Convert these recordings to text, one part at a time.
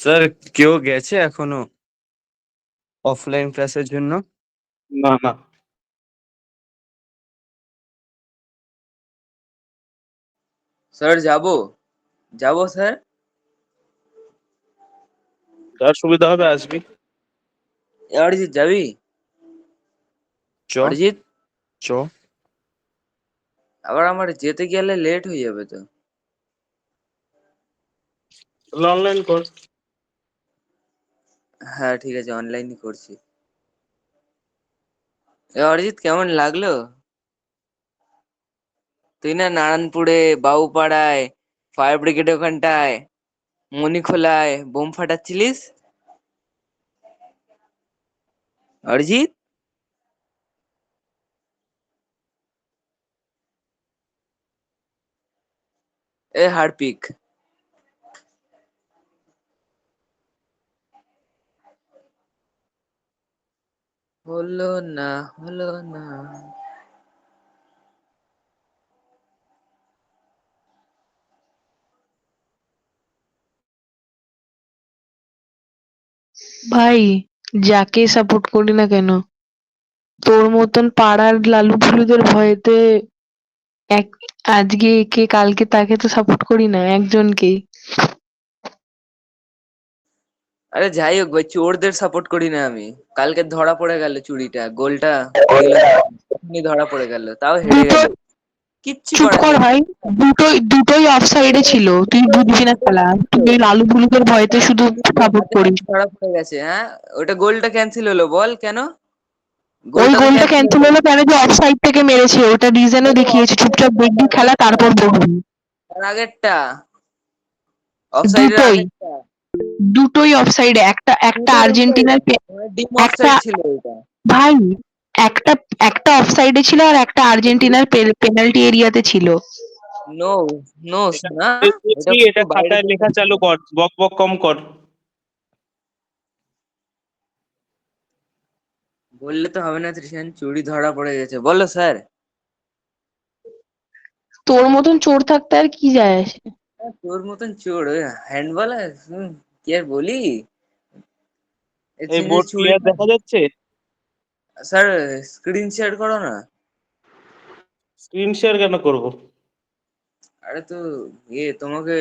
Sir, কেউ গেছে এখনো অফলাইন ক্লাসের জন্য? না না, স্যার যাবো যাবো স্যার। যার সুবিধা হবে আসবি। এ অরিজিৎ যাবি? চ অরিজিৎ, চ আবার আমার যেতে গেলে লেট হয়ে যাবে তো। অনলাইন কর। হ্যাঁ ঠিক আছে, অনলাইনই করছি। এ অরিজিৎ, কেমন লাগলো? তুই না নারায়ণপুরে, বাবুপাড়ায়, ফায়ার ব্রিগেড ওখানটায়, মণিখোলায় বোম ফাটাচ্ছিলিস। অরিজিৎ, এ হারপিক, হলো না, হলো না। ভাই, যাকে সাপোর্ট করি না কেন, তোর মতন পাড়ার লালু ভুলুদের ভয়েতে এক আজকে একে কালকে তাকে তো সাপোর্ট করি না, একজনকেই। আরে যাই হোক ভাই, চোরদের সাপোর্ট করি না আমি। কালকে ধরা পড়ে গেল, চুরিটা গোলটা দিল না, এখনই ধরা পড়ে গেল, তাও হেরে দুটো গেল। কিচ্ছু চুপ করার কর নেই। ভাই। দুটোই অফসাইডে ছিল, তুই বুঝবি না খেলা। তুই ওই লালু ভুলুদের ভয়েতে শুধু সাপোর্ট হাতে হাত করিস। ধরা পড়ে গেছে। হ্যাঁ, ওটা গোলটা ক্যান্সেল হলো, বল কেন? ওই গোলটা তো গোলটা ক্যান্সেল ক্যান্সেল হলো। হলো কেন? যে অফসাইড থেকে মেরেছে, ওটা রিজনও দেখিয়েছে। চুপচাপ দেখবি খেলা, তারপর বলবি। তার আগেরটা অফসাইডের দুটোই আগেরটা দুটোই অফসাইডে। একটা একটা দুটোই অফসাইড, আর্জেন্টিনার ডিম একটা অফসাইড ছিল এটা। ভাই, একটা একটা অফসাইডে ছিল আর একটা আর্জেন্টিনার পেনাল্টি এরিয়াতে ছিল। নো, নো এটা না, বুঝছি, এটা পুরো এটা বাইরে খাতায় দিয়ে লেখা গেছিল। চালু কর, বক বক কম কর। বললে তো হবে না ত্রিশান, চুরি ধরা পড়ে গেছে। বলো স্যার। তোর মতন চোর থাকতে আর কি যায় আসে? তোর মতন চোর হ্যান্ডবল, কি আর বলি। এই বোর্ড চুরি। ক্লিয়ার দেখা যাচ্ছে? স্যার, স্ক্রিন শেয়ার করো না। স্ক্রিন শেয়ার কেন করব? আরে তো তোমাকে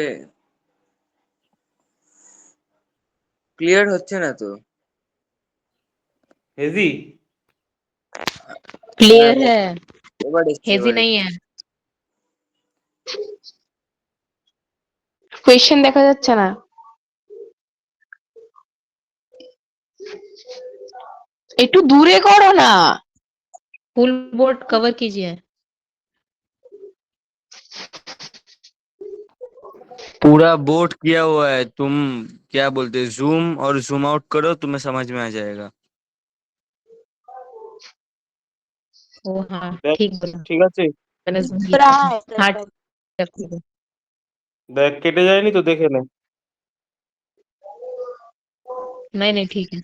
ক্লিয়ার হচ্ছে না তো। হেজি। হ্যাঁ, क्लियर है। এবার এসছে, हेजी এবার नहीं এসছে। है। কোয়েশ্চেন দেখা যাচ্ছে না। একটু দূরে করো না। फुल बोर्ड कवर कीजिए। पूरा बोर्ड किया हुआ है। तुम क्या बोलते, जूम और जूम आउट करो, तुम्हें समझ में आ जाएगा। ओ हाँ, দেখ, ठीक बोला। ঠিক আছে। मैंने zoom किया था। প্রায় हाँ, ठीक है। দেখ, কেটে যায়নি তো, দেখে নে। नहीं नहीं, ठीक है।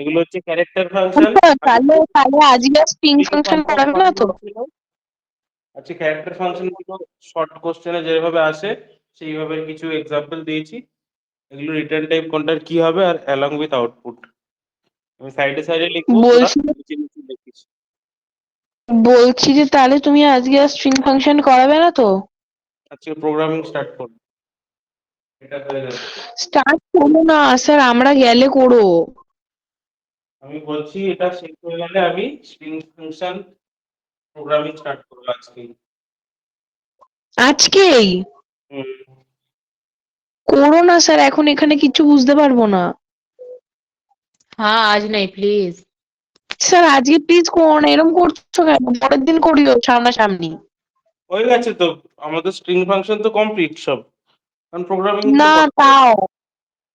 এগুলো হচ্ছে ক্যারেক্টার ফাংশন। আচ্ছা, তাহলে তাহলে আজকে স্ট্রিং ফাংশন করাবে না তো? আচ্ছা, ক্যারেক্টার ফাংশন গুলো শর্ট কোশ্চেনে যেভাবে আসে সেইভাবে কিছু এক্সাম্পল দিয়েছি। এগুলো রিটার্ন টাইপ কোনটার কি হবে আর অ্যালং উইথ আউটপুট আমি সাইডে সাইডে লিখবো, তোরা বলছি নিচে নিচে লিখিস। বলছি যে তাহলে তুমি আজকে আর স্ট্রিং ফাংশন করাবে না তো? আজকে প্রোগ্রামিং স্টার্ট করবো, এটা হয়ে গেল। স্টার্ট করো না স্যার, আমরা গেলে করো। আমি বলছি এটা শেষ হয়ে গেলে আমি স্ট্রিং ফাংশন প্রোগ্রামিং স্টার্ট করবো আজকে। আজকেই হুম। করো না স্যার, এখন এখানে কিছু বুঝতে পারবো না। हाँ, आज नहीं प्लीज। স্যার আজকে প্লিজ করো না, এরকম করছো কেন? পরের দিন করিও সামনাসামনি। হয়ে গেছে তো, আমাদের স্ট্রিং ফাংশন তো কমপ্লিট সব, কারণ প্রোগ্রামিং তো না, করতে হবে। তাও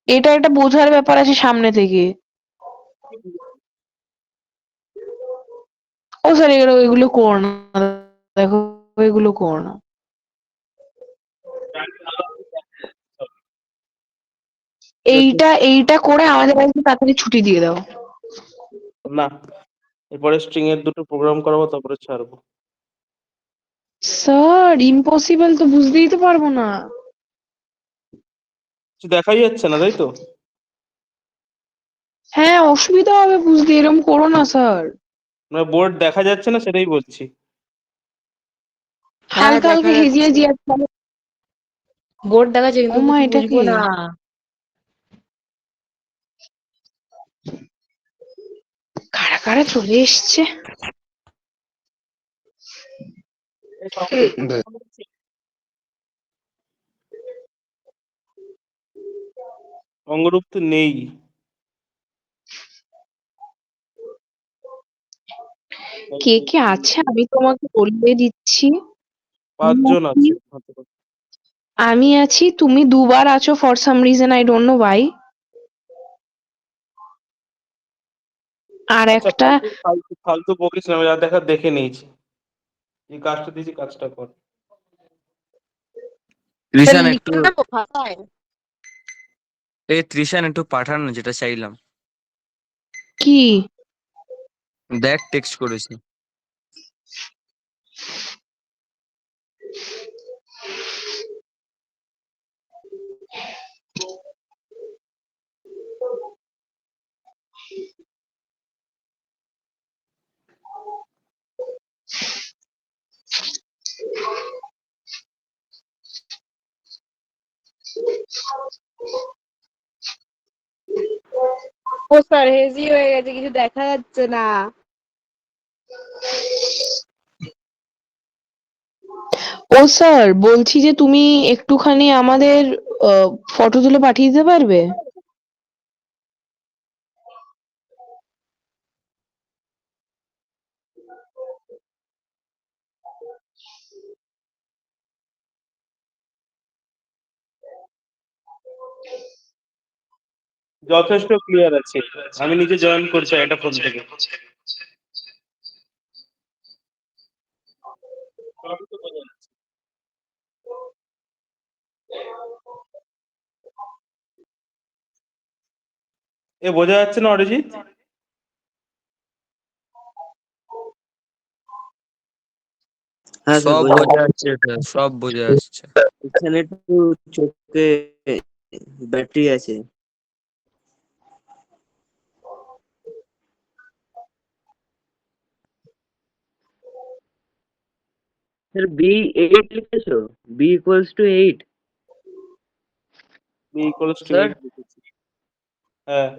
এটা একটা বোঝার ব্যাপার আছে সামনে থেকে। ও স্যার, এগুলো করো না। দেখো, এগুলো করো না। এইটা করে আমাদের আজকে তাড়াতাড়ি ছুটি দিয়ে দাও। না, এরপরে স্ট্রিং এর দুটো প্রোগ্রাম করাবো, তারপরে ছাড়বো। স্যার ইম্পসিবল তো বুঝতেই তো পারবো না। কিছু দেখাই যাচ্ছে না তাই তো? হ্যাঁ অসুবিধা হবে বুঝতে, এরকম করো না স্যার। মানে বোর্ড দেখা যাচ্ছে না সেটাই বলছি। হ্যাঁ হালকা দেখা হালকা হেজি যাচ্ছে, হেজি আছে। বোর্ড দেখা যাচ্ছে ও কিন্তু মা, কিছু এটা বুঝবো কি? না। কারা কারা চলে এসছে? এই সংগ্রহ অঙ্গরূপ তো নেই। কে কে আছে আমি তোমাকে বলে দিচ্ছি। পাঁচজন আছে। আমি আছি, তুমি দুবার আছো for some reason, I don't know why. আর আচ্ছা, একটা ফালতু ফালতু ফালতু বকিস না, আমি যা দেখা দেখে নিয়েছি। এই কাজটা দিয়েছি, কাজটা কর। ত্রিশান একটু, লিখে নেবো খাতায়। ত্রিশান একটু পাঠান না যেটা চাইলাম। কি? দেখ টেক্সট করেছি। ও স্যার হেজি হয়ে গেছে, কিছু দেখা যাচ্ছে না। ও স্যার, বলছি যে তুমি একটুখানি আমাদের ফটো তুলে পাঠিয়ে দিতে পারবে? যথেষ্ট ক্লিয়ার আছে। আমি নিজে জয়েন করছি একটা ফোন থেকে। সবই তো বোঝা যাচ্ছে। বোঝা যাচ্ছে না অরিজিৎ? হ্যাঁ স্যার সব বোঝা বোঝা যাচ্ছে এটা, সব বোঝা যাচ্ছে। এখানে একটু চোখে ব্যাটারি আছে। স্যার B8 লিখেছো? B=8 B equals two sir. 8 লিখেছি। হ্যাঁ।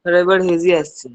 স্যার এবার হেজি আসছে।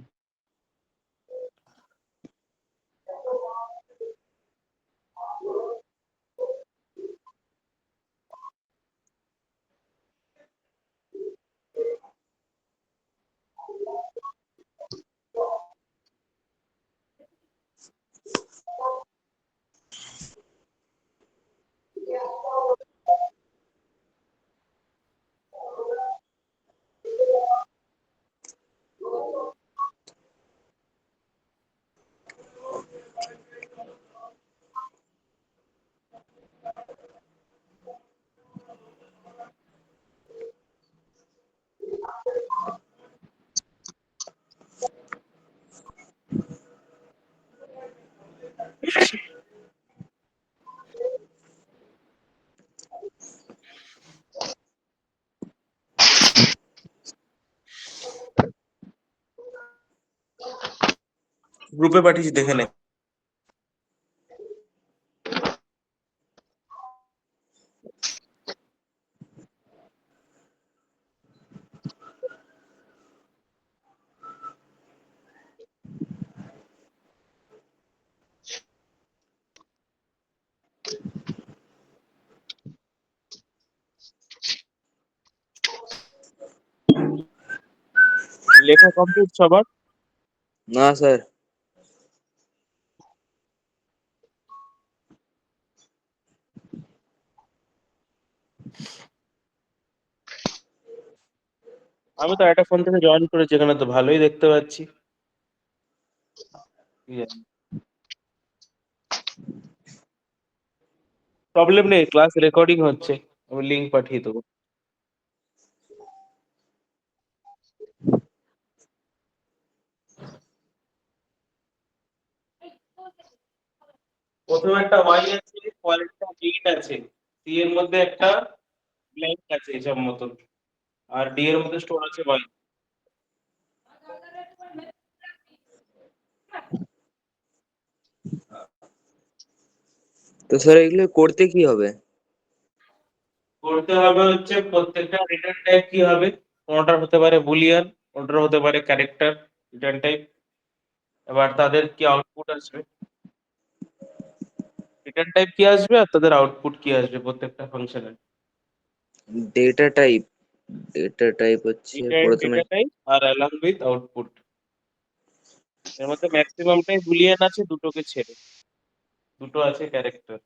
গ্রুপে পাঠিয়েছি, দেখে নে। লেখা কমপ্লিট সবার? না স্যার। আমি তো একটা ফোন থেকে জয়েন করেছি, এখানে তো ভালোই দেখতে পাচ্ছি। প্রবলেম নেই, ক্লাস রেকর্ডিং হচ্ছে। আমি লিংক পাঠিয়ে দেবো। প্রথমে একটা ওয়াই আছে, পরেরটা এইট আছে, সি এর মধ্যে একটা ব্ল্যাঙ্ক আছে এসব মতন, আর ডি এর মধ্যে স্টোর আছে ওয়াই। তো স্যার এগুলো করতে কি হবে? করতে হবে হচ্ছে প্রত্যেকটা রিটার্ন টাইপ কি হবে, কোনটা হতে পারে বুলিয়ান, কোনটা হতে পারে ক্যারেক্টার রিটার্ন টাইপ। এবার তাদের কি আউটপুট আসবে, রিটার্ন টাইপ কি আসবে আর তাদের আউটপুট কি আসবে প্রত্যেকটা ফাংশনের। ডেটা টাইপ, ডেটা টাইপ হচ্ছে প্রথমে। ডেটা টাইপ আর অ্যালং উইথ আউটপুট। এর মধ্যে ম্যাক্সিমামটাই বুলিয়ান আছে, দুটোকে ছেড়ে দুটো আছে ক্যারেক্টার।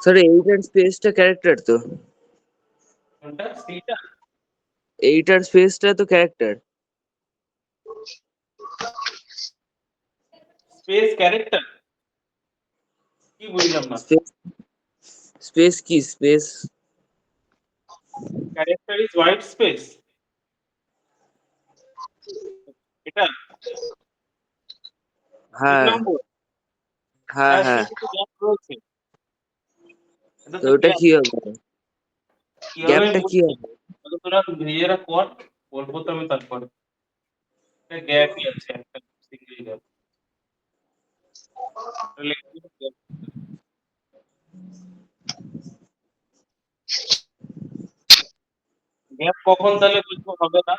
স্যার এইট আর স্পেসটা ক্যারেক্টার তো? কোনটা সিটা? এইট আর স্পেসটা তো ক্যারেক্টার। স্পেস ক্যারেক্টার কি বুঝলাম না। স্পেস, স্পেস কি space? Character is white space, এটা তিন হ্যাঁ নম্বর। হ্যাঁ তার হ্যাঁ। সাথে তো গ্যাপ রয়েছে, এটা তো তো ওটা গ্যাপ। কি হবে? কিভাবে গ্যাপটা কি বুঝবি? হবে? আগে তোরা নিজেরা কর, বলবো তো আমি তারপরে। গ্যাপই আছে একটা, সিঙ্গেল গ্যাপ। গ্যাপ কখন তাহলে বুঝবো হবে না?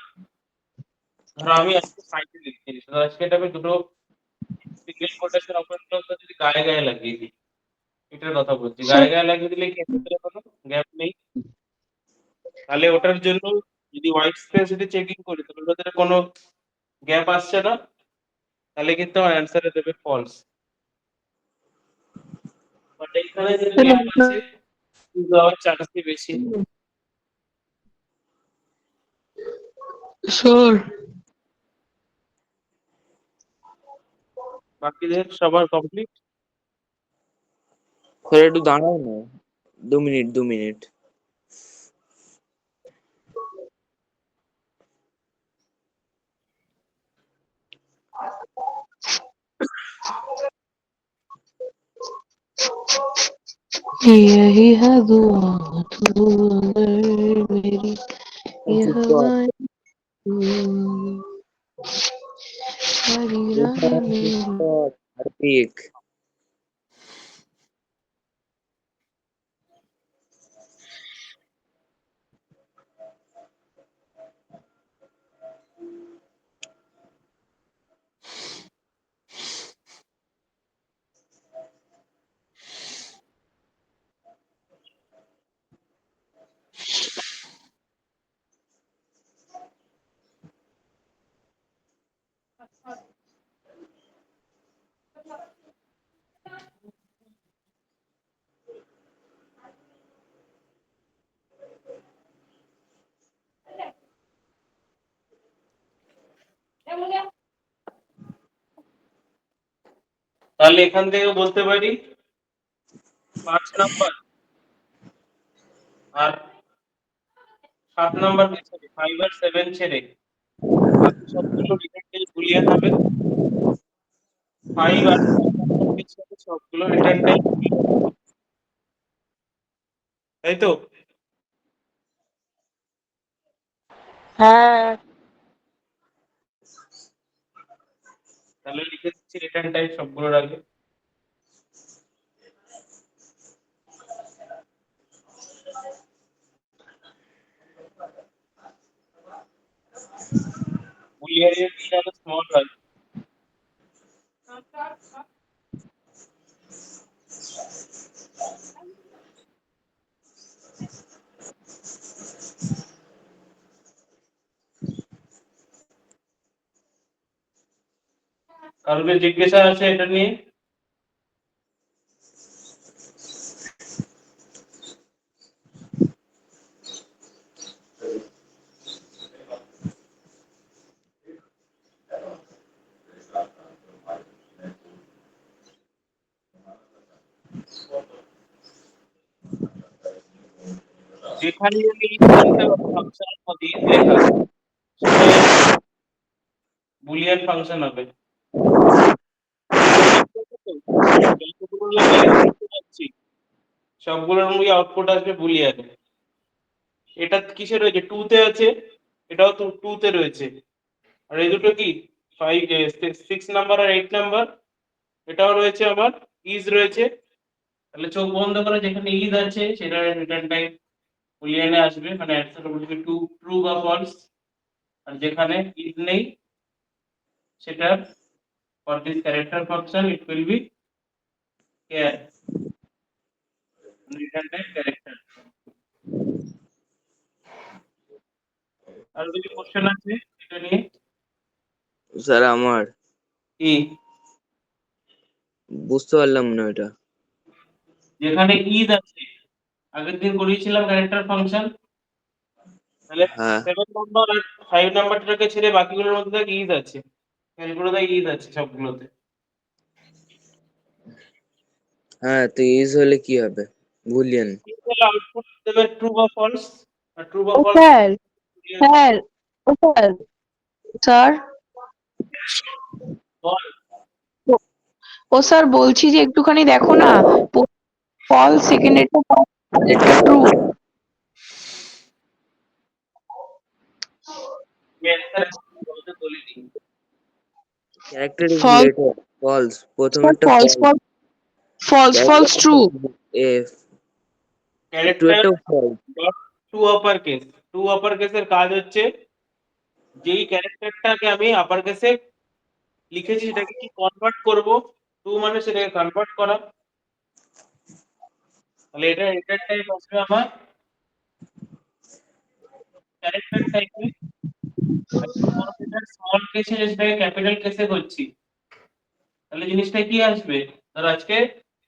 ধরো আমি আজকে সাইডে লিখছি, তো আজকে এটা আমি দুটো সিঙ্গেল কোটেশন অপারেটর যদি গায়ে গায়ে লাগিয়ে দিই, এটার কথা বলছি, গায়ে গায়ে লাগিয়ে দিলে কি ক্ষেত্রে কোনো গ্যাপ নেই? তাহলে ওটার জন্য যদি হোয়াইট স্পেস যদি চেকিং করি তাহলে ওটাতে কোনো গ্যাপ আসছে না, তাহলে কিন্তু আমার অ্যান্সারে দেবে ফলস। বাট এখানে যে গ্যাপ আছে কিন্তু আমার চান্সই বেশি। স্যার বাকিদের সবার কমপ্লিট। স্যার একটু দাঁড়াও না, 2 মিনিট 2 মিনিট। यही है दुआ तू अगर मेरी ये চুপ কর। हवाएं सारी राह চুপ मेरी। কর, হার্পিক। তাহলে এখান থেকে বলতে পারি 5 নাম্বার আর 7 নাম্বার ছেড়ে, 5 আর 7 ছেড়ে বাকি সবগুলো রিটার্ন বুলিয়ান হবে। 5 আর 7 নাম্বার ছেড়ে সবগুলো রিটার্ন টাইপ বুলিয়ান হবে, তাই তো? হ্যাঁ। তাহলে লিখে দিচ্ছি রিটার্ন টাইপ সবগুলোর আগে। বুলিয়ানের কি যেন স্মল হয়, কারোর জিজ্ঞাসা আছে এটা নিয়ে? যেখানে যদি ফাংশন লেখা সেটাই বুলিয়ান ফাংশন হবে। যতগুলো list করতে যাচ্ছি, সবগুলোর মধ্যে আউটপুট আসবে বুলিয়ান। এটা কিসে রয়েছে? 2 তে আছে, এটাও তো 2 তে রয়েছে। আর এই দুটো কি 6 নাম্বার আর 8 নাম্বার, এটাও রয়েছে আমার, ইজ রয়েছে। তাহলে চোখ বন্ধ করে যেখানে ইজ আছে সেটা রিটার্ন টাইপ বুলিয়ানে আসবে, মানে অ্যান্সার বলবে ট্রু বা ফলস। আর যেখানে ইজ নেই সেটা for this character function it will be care, return type character. আর কিছু কোশ্চেন আছে এটা নিয়ে? স্যার আমার কি? বুঝতে পারলাম না এটা। যেখানে ইজ আছে, আগের দিন করিয়েছিলাম ক্যারেক্টার ফাংশন, তাহলে হ্যাঁ 7 নাম্বার আর 5 নাম্বারটাকে ছেড়ে বাকিগুলোর মধ্যে দেখ ইজ আছে, এগুলোতে ইজ আছে সবগুলোতে। হ্যাঁ, তো ইজ হলে কি হবে? বুলিয়ান। তাহলে আউটপুট দেবে ট্রু বা ফলস, আর ট্রু বা ও ফলস স্যার, স্যার, ও স্যার, স্যার, বল। ও স্যার বলছি যে একটুখানি দেখো না, ফল সেকেন্ডেরটা পরেরটা ট্রু। অ্যান্সার বলতে বলিনি। Character is false, letter false, প্রথমেরটা false, false. False, false, true. F to character একটা false. Dot to upper case, to upper কেসের কাজ হচ্ছে যেই ক্যারেক্টারটাকে আমি আপার কেসে লিখেছি সেটাকে কি কনভার্ট করব, টু মানে সেটাকে কনভার্ট করা। তাহলে এটা রিটার্ন টাইপ আসবে আমার ক্যারেক্টার টাইপে। স্মল কেসে সেটাকে ক্যাপিটাল কেসে করছি, তাহলে জিনিসটা কি আসবে? ধর আজকে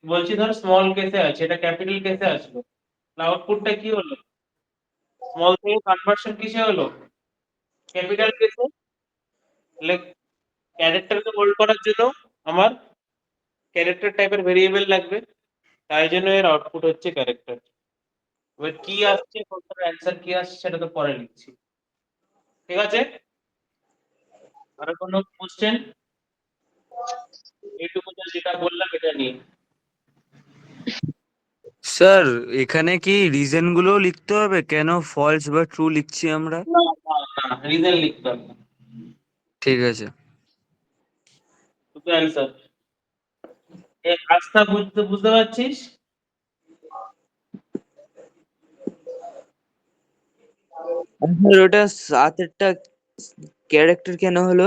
বলছি ধর স্মল কেসে আছে, এটা ক্যাপিটাল কেসে আসবে, আউটপুটটা কি হলো? স্মল থেকে কনভার্সন কিসে হলো? ক্যাপিটাল কেসে। তাহলে ক্যারেক্টারকে হোল্ড করার জন্য আমার ক্যারেক্টার টাইপের ভেরিয়েবল লাগবে, তাই জন্য এর আউটপুট হচ্ছে ক্যারেক্টার। এবার কি আসছে, কোনটার অ্যান্সার কি আসছে সেটা তো পরে লিখছি, ঠিক আছে? আর কোনো কোশ্চেন? এইটুকু যেটা বললাম এটা নিয়ে। স্যার এখানে কি রিজন গুলো লিখতে হবে কেন ফলস বা ট্রু লিখছি আমরা? না না না, রিজন লিখতে হবে না, ঠিক আছে। শুধু অ্যান্সার। এই কাজটা বুঝতে পারছিস? স্যার ওটা সাতেরটা ক্যারেক্টার কেন হলো?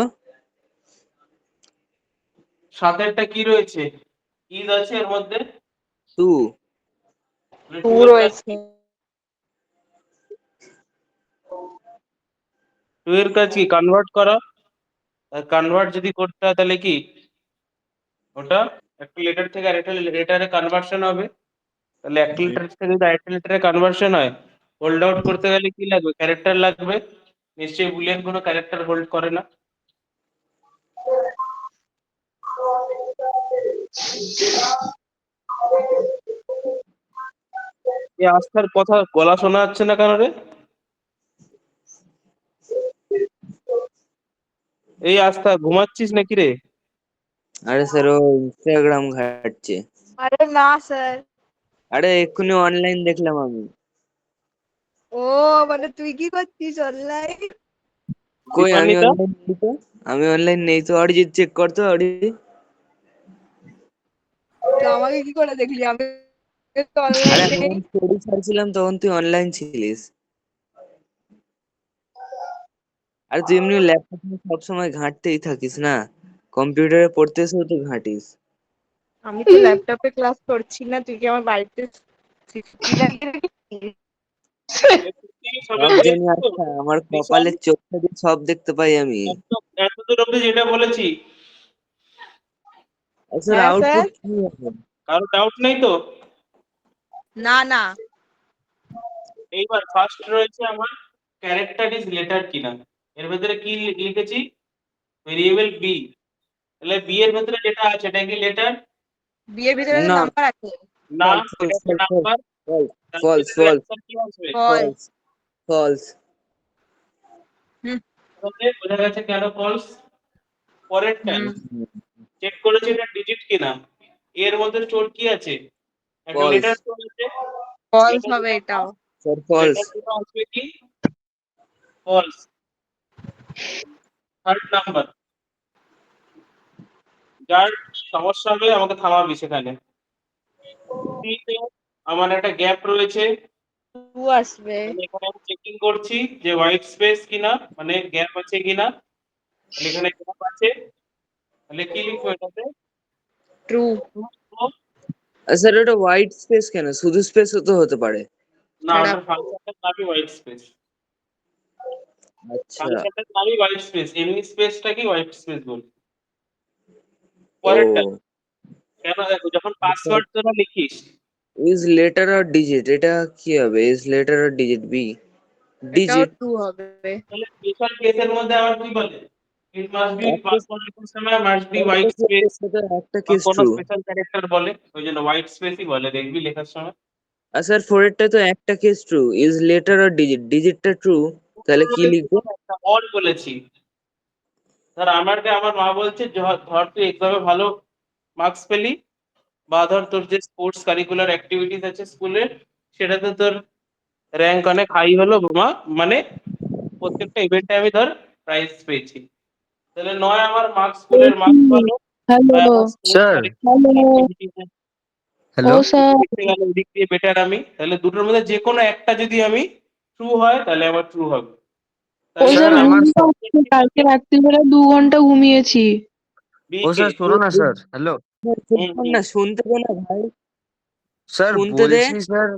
সাথেরটা কি রয়েছে? ইজ আছে এর মধ্যে, টু। টু টু এর কাজ রয়েছে। কি? টু এর কাজ কি? কনভার্ট করা। কনভার্ট যদি করতে হয় তাহলে কি ওটা একটা লেটার থেকে আরেকটা লেটারে কনভার্সন হবে। তাহলে একটা লেটার থেকে যদি আরেকটা লেটারে কনভার্সন হয়, হোল্ড আউট করতে গেলে কি লাগবে? ক্যারেক্টার লাগবে। নিশ্চয়ই বুলিয়ান কোনো ক্যারেক্টার হোল্ড করে না। এই আস্থার কথা গলা শোনা যাচ্ছে না কেন রে? এই আস্থা ঘুমাচ্ছিস নাকি রে? আরে স্যার ও ইনস্টাগ্রাম ঘাঁটছে। আরে না স্যার। আরে এক্ষুনি অনলাইন দেখলাম আমি। ও মানে তুই কি করছিস অনলাইন? কই আমি দীপান্বিতা, অনলাইন নেই তো। আমি অনলাইন নেই তো। অরিজিৎ চেক কর তো অরিজিৎ। তো আমাকে কি করে দেখলি? আমি তো আরে অনলাইন আমি নেই। স্টোরি ছাড়ছিলাম তখন তুই অনলাইন ছিলিস। আরে তুই এমনি ল্যাপটপ নিয়ে সবসময় ঘাঁটতেই থাকিস না, কম্পিউটারে পড়তে এসেও তুই ঘাঁটিস। আমি তো ল্যাপটপে ক্লাস করছি না, তুই কি আমার বাড়িতে সিসিটিভি লাগিয়ে রেখেছিস? সবাই সব জানি দেখছো তো? আচ্ছা, আমার দিশান, কপালের চোখটা দিয়ে সব দেখতে পাই আমি। এতদূর অব্দি যেটা বলেছি আচ্ছা হ্যাঁ স্যার। আউটপুট কি হবে? কারো ডাউট নেই তো? না না। এইবার ফার্স্ট রয়েছে আমার ক্যারেক্টার ইজ লেটার কিনা, এর ভেতরে কি লিখেছি? Variable B. তাহলে বি এর ভেতরে যেটা আছে এটা কি লেটার? বিয়ের ভিতরে তো না, নাম্বার আছে। না, ফলস এটা ফলস একটা নাম্বার। ফলস তাহলে ফলস এটার ফলস অ্যান্সার কি আসবে? ফল। False false. হুম। তাহলে বোঝা গেছে কেন ফলস। পরেরটা চেক করেছি এটা ডিজিট কিনা, এর মধ্যে স্টোর কি আছে, একটা False. লেটার স্টোর আছে, ফলস হবে এটাও। Sir false. লেটার দুটো আসবে কি ফলস। থার্ড নাম্বার, যার সমস্যা হবে আমাকে থামাবি সেখানে। C তে আমার একটা গ্যাপ রয়েছে, টু আসবে। তাহলে এখানে আমি চেকিং করছি যে হোয়াইট স্পেস কিনা, মানে গ্যাপ আছে কিনা, তাহলে এখানে গ্যাপ আছে, তাহলে কি লিখবো এটাতে, ট্রু। স্যার ওটা হোয়াইট স্পেস কেন? শুধু স্পেসও তো হতে পারে। না, ছাড়া ওটা ফাংশনটার নামই হোয়াইট স্পেস, আচ্ছা। ফাংশনটার নামই হোয়াইট স্পেস, এমনি স্পেসটাকে হোয়াইট স্পেস বলি। ও পরেরটা, কেন দেখো যখন পাসওয়ার্ড তোরা লিখিস, ইজ লেটার আর ডিজিট, এটা কি হবে? ইজ লেটার আর ডিজিট বি এটাও ডিজিট। ট্রু হবে। তাহলে স্পেশাল কেসের মধ্যে আবার কি বলে, ইট মাস্ট বি পাসওয়ার্ড লেখার সময় মাস্ট বি হোয়াইট স্পেস, একটা বা কেস কোনো ট্রু। স্পেশাল ক্যারেক্টার বলে, ওই জন্য হোয়াইট স্পেসই বলে দেখবি লেখার সময়। আর স্যার ফোরেরটা তো একটা কেস ট্রু, ইজ লেটার আর ডিজিট, ডিজিটটা ট্রু, তাহলে কি লিখবো? একটা অর বলেছি, ধর আমাকে আমার মা বলছে ধর তুই এক্সামে ভালো মার্কস পেলি, বা ধর তোর যে স্পোর্টস কারিকুলার অ্যাক্টিভিটিস আছে স্কুলের, সেটাতে তোর র্যাঙ্ক অনেক হাই হলো মা, মানে প্রত্যেকটা ইভেন্টে আমি ধর প্রাইজ পেয়েছি, তাহলে নয় আমার মার্কস স্কুলের মার্কস ভালো, বা হ্যালো, আমার স্পোর্টস স্যার কারিকুলার অ্যাক্টিভিটিস ও হ্যালো স্যার, দেখতে গেলে ওদিক দিয়ে বেটার আমি, তাহলে দুটোর মধ্যে যে কোনো একটা যদি আমি ট্রু হয় তাহলে আমার ট্রু হবে। ও তাহলে স্যার স্যার এখানে আমার ঘুম পাচ্ছে, কালকে রাত্রিবেলা 2 ঘন্টা ঘুমিয়েছি। বি ও কে, স্যার শোনো না স্যার, হ্যালো না শুনতে দে না ভাই, স্যার শুনতে দে। বলছি স্যার,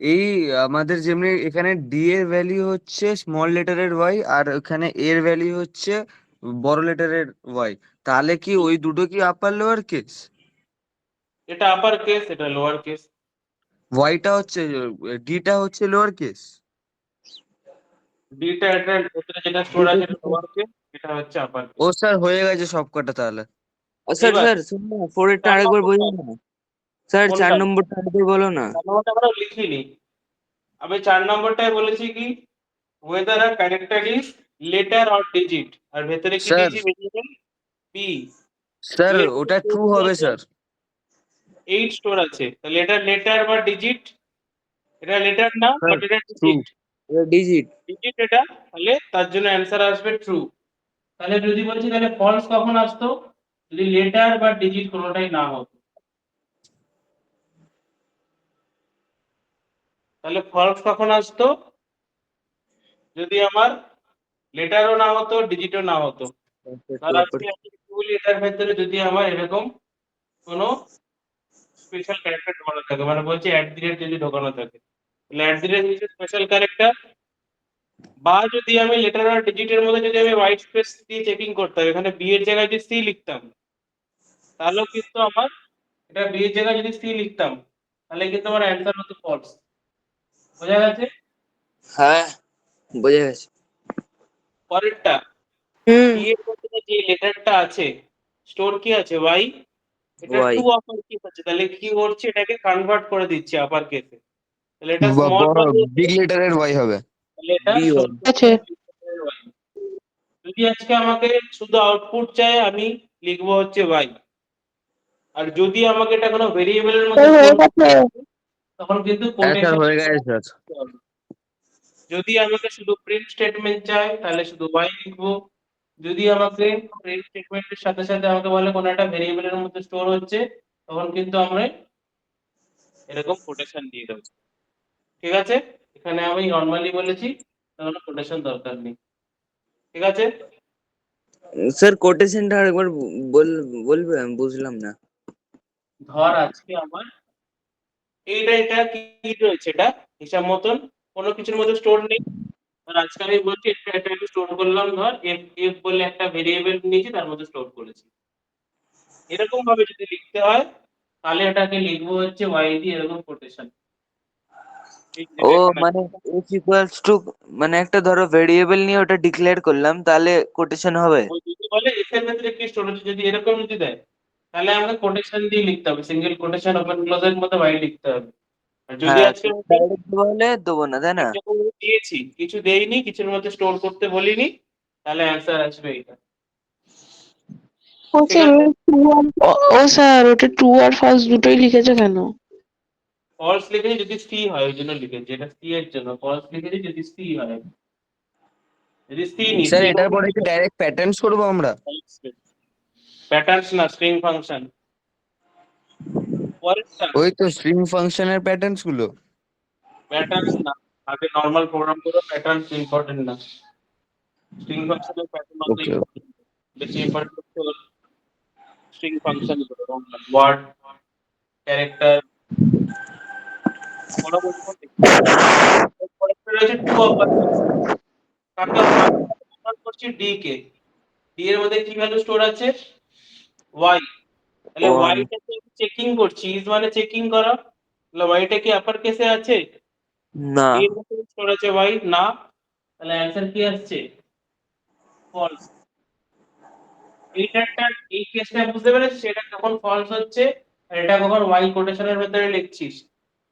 এই আমাদের যেমনি এখানে ডি এর ভ্যালু হচ্ছে স্মল লেটারের ওয়াই, আর ওখানে এর ভ্যালু হচ্ছে বড় লেটারের ওয়াই, তাহলে কি ওই দুটো কি আপার লোয়ার কেস? এটা আপার কেস, এটা লোয়ার কেস। ওয়াইটা হচ্ছে, ডিটা হচ্ছে লোয়ার কেস। ডিটা এটা ভেতরে যেটা স্টোর আছে এটা লোয়ার কেস, এটা হচ্ছে আপার ও কেস। স্যার হয়ে গেছে সব কটা তাহলে। স্যার এবার স্যার শুনুন না, ফোরেরটা 4 আরেকবার নম্বরটা, বোঝো না। স্যার 4 কোনটা নম্বরটা আরেকবার বলো না। 4 নম্বরটা আমরা লিখিনি, আমি 4 নম্বরটায় বলেছি কি ওয়েদার আর character is letter or digit, আর ভেতরে কি স্যার দিয়েছি ভেরিয়েবল পি, স্যার এর মধ্যে ওটা স্টোর ট্রু কি হবে আছে, স্যার। 8 স্টোর আছে, তাহলে এটা লেটার বা ডিজিট, এটা লেটার না স্যার বাট এটা ট্রু। ডিজিট, এটা ডিজিট। ডিজিট এটা, তাহলে তার জন্য অ্যান্সার আসবে ট্রু। তাহলে যদি বলছি তাহলে ফলস কখন আসতো, যদি লেটার বা ডিজিট কোনোটাই না হতো, তাহলে ফলস কখন আসতো, যদি আমার লেটারও না হতো ডিজিটও না হতো। ধর আজকে আমি একটু বলি এটার ভেতরে যদি আমার এরকম কোনো স্পেশাল ক্যারেক্টার ঢোকানো থাকে, মানে বলছি যদি ঢোকানো থাকে, তাহলে হচ্ছে স্পেশাল ক্যারেক্টার, বা যদি আমি লেটার আর ডিজিটের মধ্যে যদি আমি হোয়াইট স্পেস দিয়ে চেকিং করতাম, এখানে বি এর জায়গায় যদি সি লিখতাম, তাহলেও কিন্তু আমার, এটা বি এর জায়গায় যদি সি লিখতাম তাহলে কিন্তু আমার অ্যান্সার হতো ফলস। বোঝা গেছে? হ্যাঁ বোঝা গেছে। পরেরটা, হুম। ডি এর মধ্যে যে লেটারটা আছে স্টোর কি আছে ওয়াই, এটা ওয়াই। টু আপার কেস আছে, তাহলে কি করছে এটাকে কনভার্ট করে দিচ্ছে আপার কেসে, তাহলে এটা স্মল বড় ওয়াই আছে, বিগ লেটারের ওয়াই হবে। তাহলে এটা বি ওয়াই। সত্য আছে। y। যদি আজকে আমাকে শুধু আউটপুট চাই আমি লিখবো হচ্ছে y, আর যদি আমাকে এটা কোনো ভেরিয়েবলের মধ্যে হয়ে স্টোর করতে গেছে। হয়, তখন কিন্তু হ্যাঁ স্যার কোটেশন হয়ে গেছে স্যার। হবে। যদি আমাকে শুধু প্রিন্ট স্টেটমেন্ট চাই তাহলে শুধু y লিখবো, যদি আমাকে প্রিন্ট স্টেটমেন্টের সাথে সাথে আমাকে বলে কোনো একটা ভেরিয়েবলের মধ্যে স্টোর হচ্ছে, তখন কিন্তু আমরা এরকম কোটেশন দিয়ে দেবো। ঠিক আছে, এখানে আমি নর্মালি বলেছি, তাহলে কোটেশন দরকার নেই। ঠিক আছে, স্যার কোটেশনটা আরেকবার বলবে, আমি বুঝলাম না। ধর আজকে আমার এটা কি রয়েছে, এটা হিসাব মতন কোনো কিছুর মধ্যে স্টোর নেই, আর আজকে আমি বলছি এটা আমি স্টোর করলাম, ধর এফ এফ বলে একটা ভেরিয়েবল নিয়েছি তার মধ্যে স্টোর করেছি, এরকম ভাবে যদি লিখতে হয় তাহলে এটাকে লিখবো হচ্ছে ওয়াই দিয়ে এরকম কোটেশন। ও মানে ইফ ইকুয়ালস টু, মানে একটা ধরো ভেরিয়েবল নিয়ে ওটা ডিক্লেয়ার করলাম, তাহলে কোটেশন হবে। ওই যদি বলে এফ এর ভেতরে কি স্টোর হচ্ছে, যদি এরকম যদি দেয় তাহলে আমাকে কোটেশন দিয়ে লিখতে হবে, সিঙ্গেল কোটেশন ওপেন ক্লোজের মধ্যে ওয়াই লিখতে হবে। আর যদি হ্যাঁ আজকে আমাকে ডাইরেক্ট বলে দেবো না, তাই না? এরকম দিয়েছি কিছু দেইনি কিছুর মধ্যে স্টোর করতে বলিনি, তাহলে অ্যান্সার আসবে এটা। ও ঠিক স্যার আছে? ও স্যার ওটা ট্রু আর ফলস দুটোই লিখেছে কেন? ফলস লিখেছি যদি সি হয় ওই জন্য লিখেছি, এটা সি এর জন্য ফলস লিখেছি যদি সি হয়, যদি সি নি স্যার সি এটার পরে কি ডাইরেক্ট প্যাটার্নস করবো আমরা? প্যাটার্নস না, স্ট্রিং ফাংশন। পরেরটা ওই তো স্ট্রিং ফাংশনের প্যাটার্নস গুলো। প্যাটার্নস না, আগে নর্মাল প্রোগ্রাম করো, প্যাটার্নস ইম্পর্টেন্ট না। স্ট্রিং ফাংশনের প্যাটার্ন অত ওকে। ইম্পর্টেন্ট, বেশি ইম্পর্টেন্ট হচ্ছে স্ট্রিং ফাংশন গুলো, ওয়ার্ড, ক্যারেক্টার, ওরা বলতে পরেরটা রয়েছে টু অপারেটর। কাকে অপারেট করছি? ডি কে। ডি এর মধ্যে কি ভ্যালু স্টোর আছে? ওয়াই। তাহলে ওয়ান। ওয়াইটাকে চেকিং করছি, ইজ মানে চেকিং করা, তাহলে ওয়াইটা কি আপার কেসে আছে? না। ডি এর মধ্যে স্টোর আছে ওয়াই না, তাহলে অ্যান্সার কি আসছে? ফলস। এইটা এই কেসটা বুঝতে পেরেছিস, এটা কখন ফলস হচ্ছে আর এটা কখন ওয়াই কোটেশনের ভেতরে লিখছিস।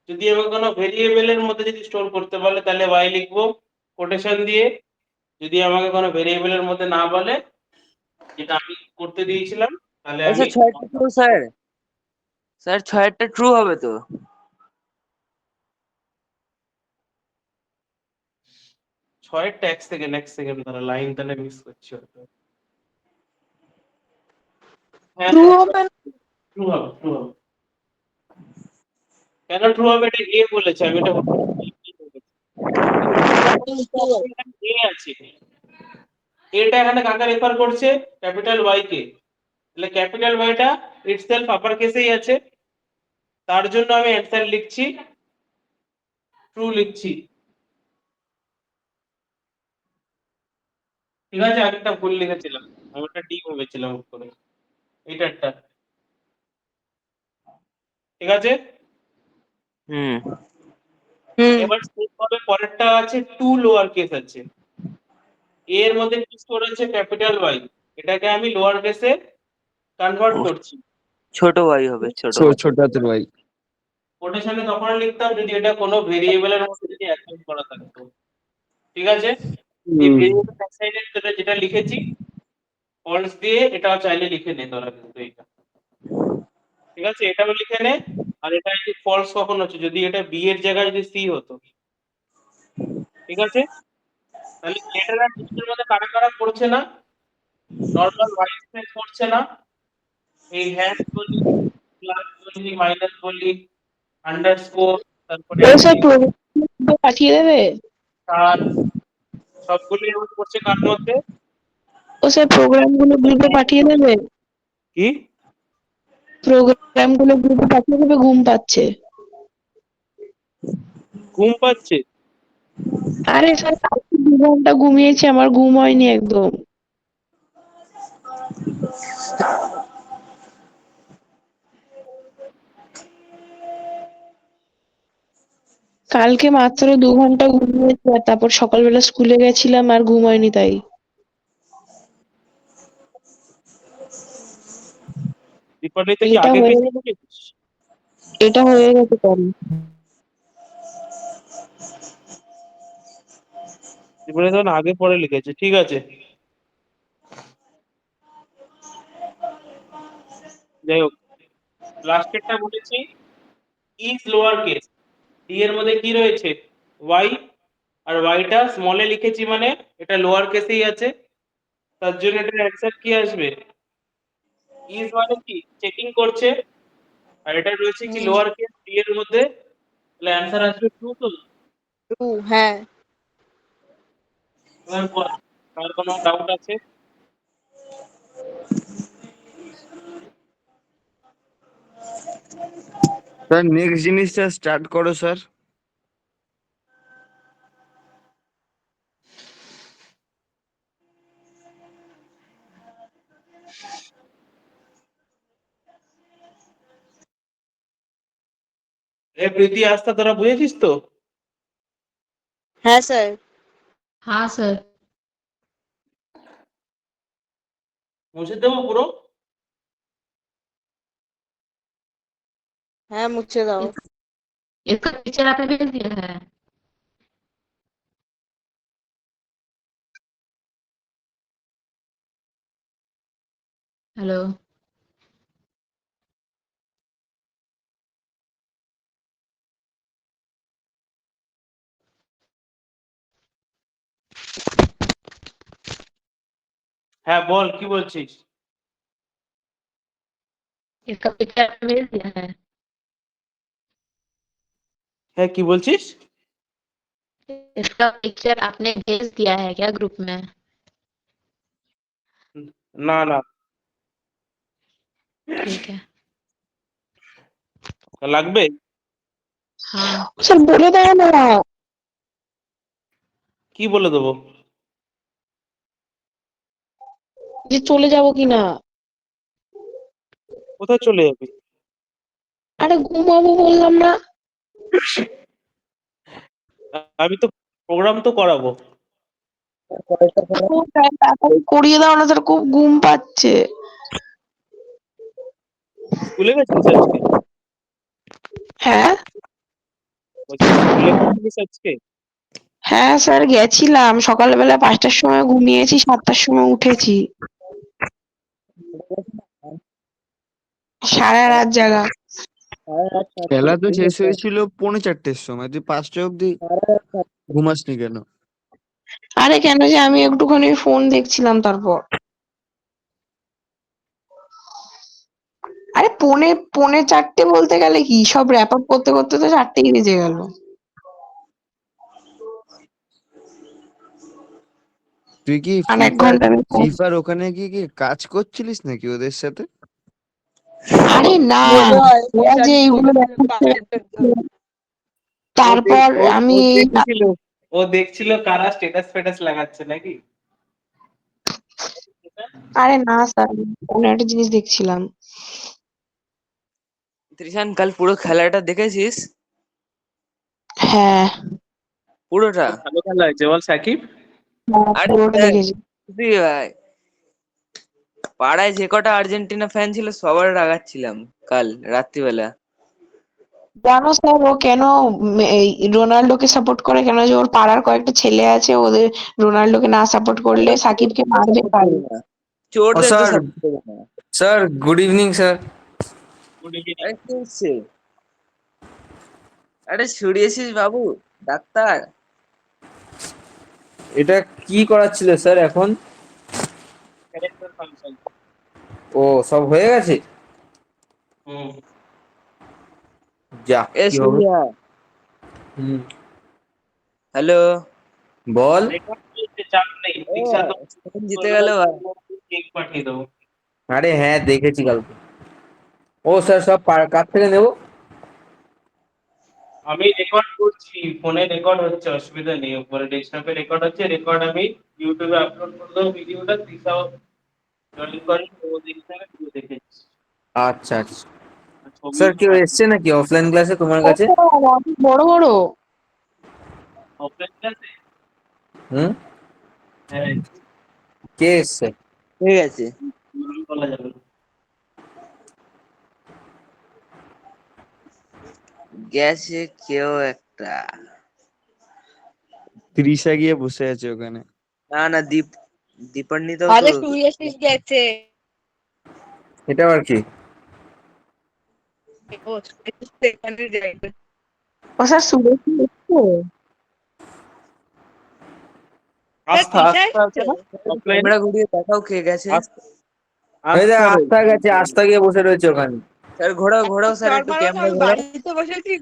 যদি আমাকে কোনো ভেরিয়েবলের মধ্যে যদি স্টোর করতে বলে তাহলে ওয়াই লিখবো কোটেশন দিয়ে, যদি আমাকে কোনো ভেরিয়েবলের মধ্যে না বলে, যেটা আমি করতে দিয়েছিলাম, তাহলে আচ্ছা, আমি ছয়টা ট্রু স্যার। স্যার ছয়টা ট্রু হবে তো? ছয়ের ট্যাক্স থেকে নেক্সট সেকেন্ড ধরো লাইন তাহলে মিস করছি হয়তো। হ্যাঁ ট্রু হ্যাঁ, হবে না? ট্রু হবে, ট্রু হবে। কেন ট্রু হবে? এটা এ বলেছে, আমি এটা বলছি ট্রু হবে। এ আছে। এটা এখানে কাকে রেফার করছে? ক্যাপিটাল ওয়াই কে। তাহলে ক্যাপিটাল ওয়াইটা ইটসেলফ আপার কেসেই আছে, তার জন্য আমি অ্যান্সার লিখছি, ট্রু লিখছি। ঠিক আছে, আরেকটা ভুল লিখেছিলাম, আমি একটা ডি ভেবেছিলাম উপরে, এইটা একটা। ঠিক আছে, হুম। হুম। এবার স্টেপ হবে পরেরটা আছে টু লোয়ার কেস আছে। এ এর মধ্যে কি স্টোর আছে? Capital Y. এটাকে আমি লোয়ার কেসে কনভার্ট ও, করছি। ছোট ভাই হবে, ছোট ভাই। ছোট হাতের ভাই। কোটেশনে তখন লিখতাম যদি এটা কোনো ভেরিয়েবলের মধ্যে যদি অ্যাসাইন করা থাকতো। ঠিক আছে, এই হুম। ভেরিয়েবল অ্যাসাইনের জন্য যেটা লিখেছি ফলস দিয়ে, এটাও চাইলে লিখে নে তোরা কিন্তু এটা। ঠিক আছে, এটাও লিখে নে। আর এটা যদি ফলস কখন হচ্ছে? যদি এটা বি এর জায়গায় যদি সি হতো। ঠিক আছে, তাহলে লেটার আর ডিজিটের মধ্যে কারা কারা করছে না? নর্মাল হোয়াইট স্পেস করছে না, এই হ্যাশ বলি, প্লাস বলি, মাইনাস বলি, আন্ডারস্কোর, তারপরে ও স্যার প্রোগ্রাম পাঠিয়ে দেবে? স্টার, সবগুলোই ইউজ করছে কার মধ্যে? ও স্যার প্রোগ্রাম গুলো গ্রুপে পাঠিয়ে দেবে? কি? প্রোগ্রাম গুলো গ্রুপে পাঠিয়ে দেবে, ঘুম পাচ্ছে। ঘুম পাচ্ছে? আরে স্যার কালকে 2 ঘন্টা ঘুমিয়েছি, আমার ঘুম হয়নি একদম। কালকে মাত্র 2 ঘন্টা ঘুমিয়েছি আর তারপর সকালবেলা স্কুলে গেছিলাম আর ঘুম হয়নি তাই। ত্রিপাঠীতে কি এটা আগে হয়ে পিছিয়ে লিখেছিস? এটা হয়ে গেছে কাল। ত্রিপাঠী তখন আগে পরে লিখেছে, ঠিক আছে। যাই হোক, লাস্টেরটা বলেছি ইজ লোয়ার কেস। ডি এর মধ্যে কি রয়েছে? ওয়াই। আর ওয়াইটা স্মলে লিখেছি মানে এটা লোয়ার কেসেই আছে, তার জন্য এটার অ্যান্সার কি আসবে? ইজ মানে কি চেকিং করছে, আর এটা রয়েছে কি হুম। লোয়ার কেস ডি এর মধ্যে, তাহলে অ্যান্সার আসবে ট্রু তো। ট্রু, হ্যাঁ। এবার বল, কার কোনো ডাউট আছে? স্যার নেক্সট জিনিসটা স্টার্ট করো স্যার। এ প্রীতি আস্থা, তোরা বুঝেছিস তো? হ্যাঁ স্যার। हाँ सर। মুছে দেবো পুরো? হ্যাঁ, মুছে দাও। इसका पिक्चर आपने भेज दिया है? हेलो। হ্যাঁ বল, কি বলছিস? इसका पिक्चर भेज दिया है। হ্যাঁ, কি বলছিস? इसका पिक्चर आपने भेज दिया है क्या ग्रुप में? না না, ठीक है। লাগবে। हाँ। স্যার বলে দাও না কি বলে দেবো? যে চলে যাব কিনা। কোথায় চলে যাবি? আরে ঘুমাবো বললাম না। আমি তো প্রোগ্রাম তো করাবো। খুব তাড়াতাড়ি করিয়ে দাও না স্যার, খুব ঘুম পাচ্ছে। স্কুলে গেছিলিস আজকে? হ্যাঁ বলছি স্কুলে গেছিলিস আজকে? হ্যাঁ স্যার গেছিলাম, সকালবেলা 5টার সময় ঘুমিয়েছি, 7টার সময় উঠেছি, সারা রাত জাগা। খেলা তো শেষ হয়েছিল 4:45-র সময়, তুই 5টা অব্দি ঘুমাসনি কেন? আরে কেন যে আমি একটুখানি ফোন দেখছিলাম তারপর। আরে পৌনে পৌনে 4টে বলতে গেলে কি, সব র‍্যাপ আপ করতে করতে তো 4টেই বেজে গেল। তুই কি আর 1 ফিফার ঘন্টা আমি ফোন। ফিফার ওখানে গিয়ে কি কাজ করছিলিস নাকি ওদের সাথে? আরে না, মনে হয় ওরা যে এইগুলো করেছিল দেখাচ্ছে, বাজেটের জন্য। তারপর আমি ও দেখছিল কারা স্ট্যাটাস ফেটাস লাগাচ্ছে নাকি? আরে না স্যার, অন্য একটা জিনিস দেখছিলাম। ত্রিশান কাল পুরো খেলাটা দেখেছিস? হ্যাঁ পুরোটা? ভালো খেলা হয়েছে বল সাকিব। হ্যাঁ, আরে পুরোটা দেখ, দেখেছি। সত্যি ভাই, পাড়ায় যে কটা আর্জেন্টিনা ফ্যান ছিল সবার রাগাচ্ছিলাম কাল রাত্রিবেলা। জানো স্যার ও কেন এই রোনাল্ডোকে সাপোর্ট করে? কেন যে ওর পাড়ার কয়েকটা ছেলে আছে, ওদের রোনাল্ডোকে না সাপোর্ট করলে সাকিবকে মারবে সাপোর্ট কাল। করি না, ও চোরদের তো স্যার, সাপোর্ট করি না। Sir good evening sir. Good evening. আরে কি হচ্ছে? আরে ছড়িয়েছিস বাবু, ডাক্তার? এটা কি করাচ্ছিল স্যার এখন? Character function. ও সব হয়ে গেছে? হুম। যা এ কি হবে। সুরিয়া, হুম, হ্যালো। বল। রেকর্ড করতে চাপ নেই, ও, দীক্ষা তো স্পেন জিতে গেল ভাই। কেক পাঠিয়ে দেবো। আরে হ্যাঁ দেখেছি কালকে। ও স্যার সব কার থেকে নেবো? আমি রেকর্ড করছি, ফোনে রেকর্ড হচ্ছে, অসুবিধা নেই। উপরে ডেস্কটপে রেকর্ড হচ্ছে, রেকর্ড আমি ইউটিউবে আপলোড করে দেবো ভিডিওটা। তৃষাও জয়েন করে ও দেখতে হবে, তুই দেখেছিস। আচ্ছা আচ্ছা। আর ছবিও স্যার কেউ এসছে নাকি অফলাইন ক্লাসে তোমার ও কাছে? স্যার, অনেক বড় বড়। অফলাইন ক্লাসে। হুম, হ্যাঁ, কে এসছে? ঠিক আছে। নাম বলা যাবে না। গেছে কেউ একটা। তৃষা গিয়ে বসে আছে ওখানে। না না, দীপান্বিতাও তো। আরে তুই এসেছিস গেছে। এটা আবার কি? ও সেখানে যাইবে। ও স্যার সুরেশ এসছে? স্যার আস্থা তৃষা আস্থা আছে এসছে? না অফলাইনে? ক্যামেরা ঘুরিয়ে দেখাও কে গেছে। আস্থা এই দেখ আস্থা আস্থা গেছে, আস্থা গিয়ে বসে রয়েছে ওখানে। স্যার ঘোরাও ঘোরাও স্যার, চড় একটু মারো না, ক্যামেরা আমি ঘোরাও। বাড়িতে বসেছি।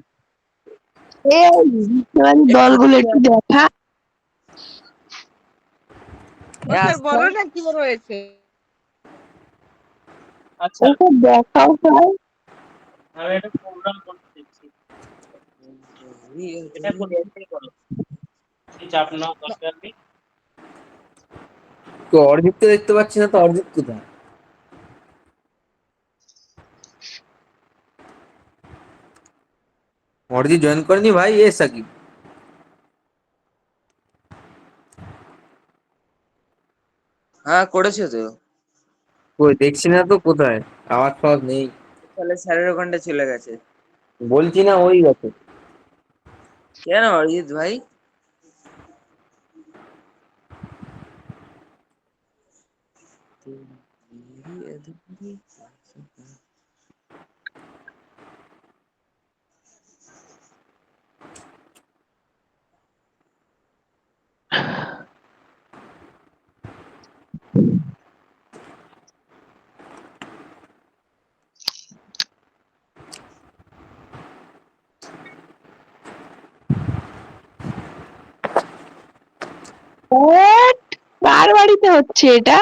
এই বিশ্বকাপের দলগুলো একটু দেখা। ও এ স্যার আস্থা, বলো না কি বড় হয়েছে। আচ্ছা, ওকে দেখাও স্যার। আমি একটা প্রোগ্রাম করতে দিচ্ছি, এটা করতে করো। এই চাপ নাও, দরকার নেই। তো অর্জিত তো দেখতে পাচ্ছি না, তো অর্জিত কোথায়? অর্জিত জয়েন করেনি ভাই, এ সাকিব। হ্যাঁ করেছে তো। কই দেখছি না তো, কোথায়? আওয়াজ ফাওয়াজ নেই। তাহলে স্যারের ওখানটা চলে গেছে। বলছি না ওই গেছে। কেন অরিজিৎ ভাই? What? কার বাড়িতে হচ্ছে এটা?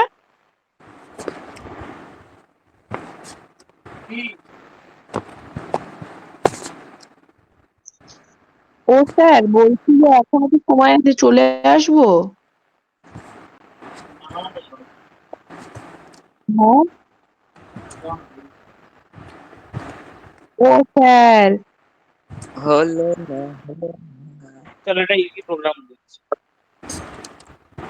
ও স্যার, বলছি যে এখনো কি সময় আছে, চলে আসবো? হ্যাঁ। ও স্যার, হলো না, হলো না। চলো এটা ইজি প্রোগ্রাম দিচ্ছি।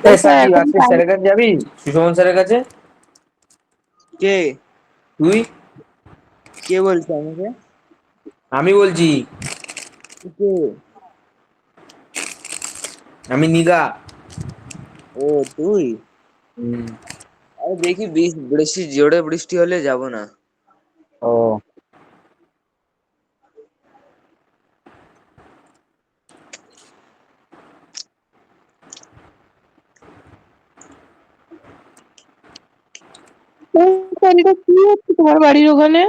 ও এই স্যার, সাকিব, কোন আজকে কাজ? স্যারের কাছে যাবি? সুশমন স্যারের কাছে? কে তুই? কে বলছে আমাকে? আমি বলছি। কে? আমি নিগা। ও তুই? হুম। আরে দেখি বৃষ্টি, জোরে বৃষ্টি হলে যাব না। ও। ও স্যার, এটা কি হচ্ছে তোমার বাড়ির ওখানে?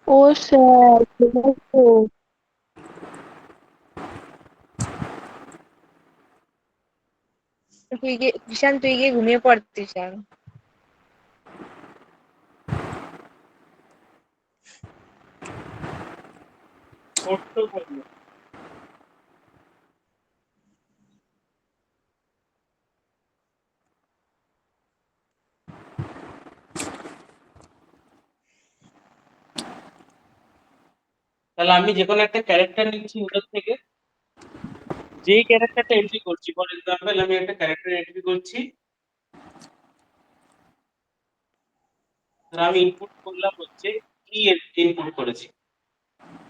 ও স্যার, ঘুমাচ্ছো? তুই গিয়ে ঈশান, তুই গিয়ে ঘুমিয়ে পড়তে ঈশান। ছোট্ট প্রবলেম। তাহলে আমি যে কোনো একটা ক্যারেক্টার নিচ্ছি ওটার থেকে, যেই ক্যারেক্টারটা এন্ট্রি করছি, ফর এক্সাম্পল আমি একটা ক্যারেক্টার এন্ট্রি করছি, আমি ইনপুট করলাম হচ্ছে কি ইনপুট করেছি।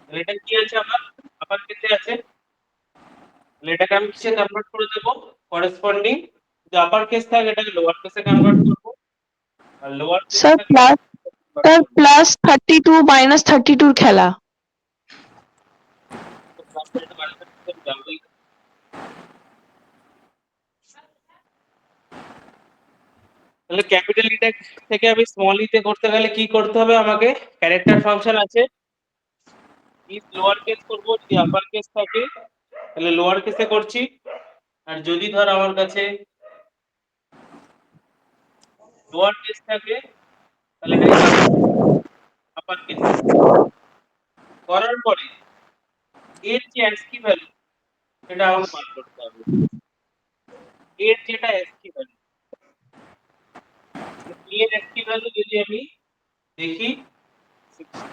তাহলে এটা কি আছে আমার আপার কেসে আছে, তাহলে এটাকে আমি কিসে কনভার্ট করে দেবো, করেসপন্ডিং যে আপার কেস থাকে এটাকে লোয়ার কেসে কনভার্ট করবো, আর লোয়ার কেস স্যার থাকে প্লাস, হ্যাঁ। স্যার প্লাস 32 মাইনাস 32 খেলা। তাহলে ক্যাপিটাল ইটা থেকে আমি স্মল ইতে করতে গেলে কি করতে হবে আমাকে, ক্যারেক্টার ফাংশন আছে, ইজ লোয়ার কেস করবো, যদি আপার কেস থাকে তাহলে লোয়ার কেসে করছি, আর যদি ধর আমার কাছে লোয়ার কেস থাকে তাহলে এটাকে আপার কেসে করার পরে এর যে অ্যাস্কি ভ্যালু সেটা আমাকে বার করতে হবে, এর যেটা অ্যাস্কি ভ্যালু, এর অ্যাস্কি ভ্যালু যদি আমি দেখি 60,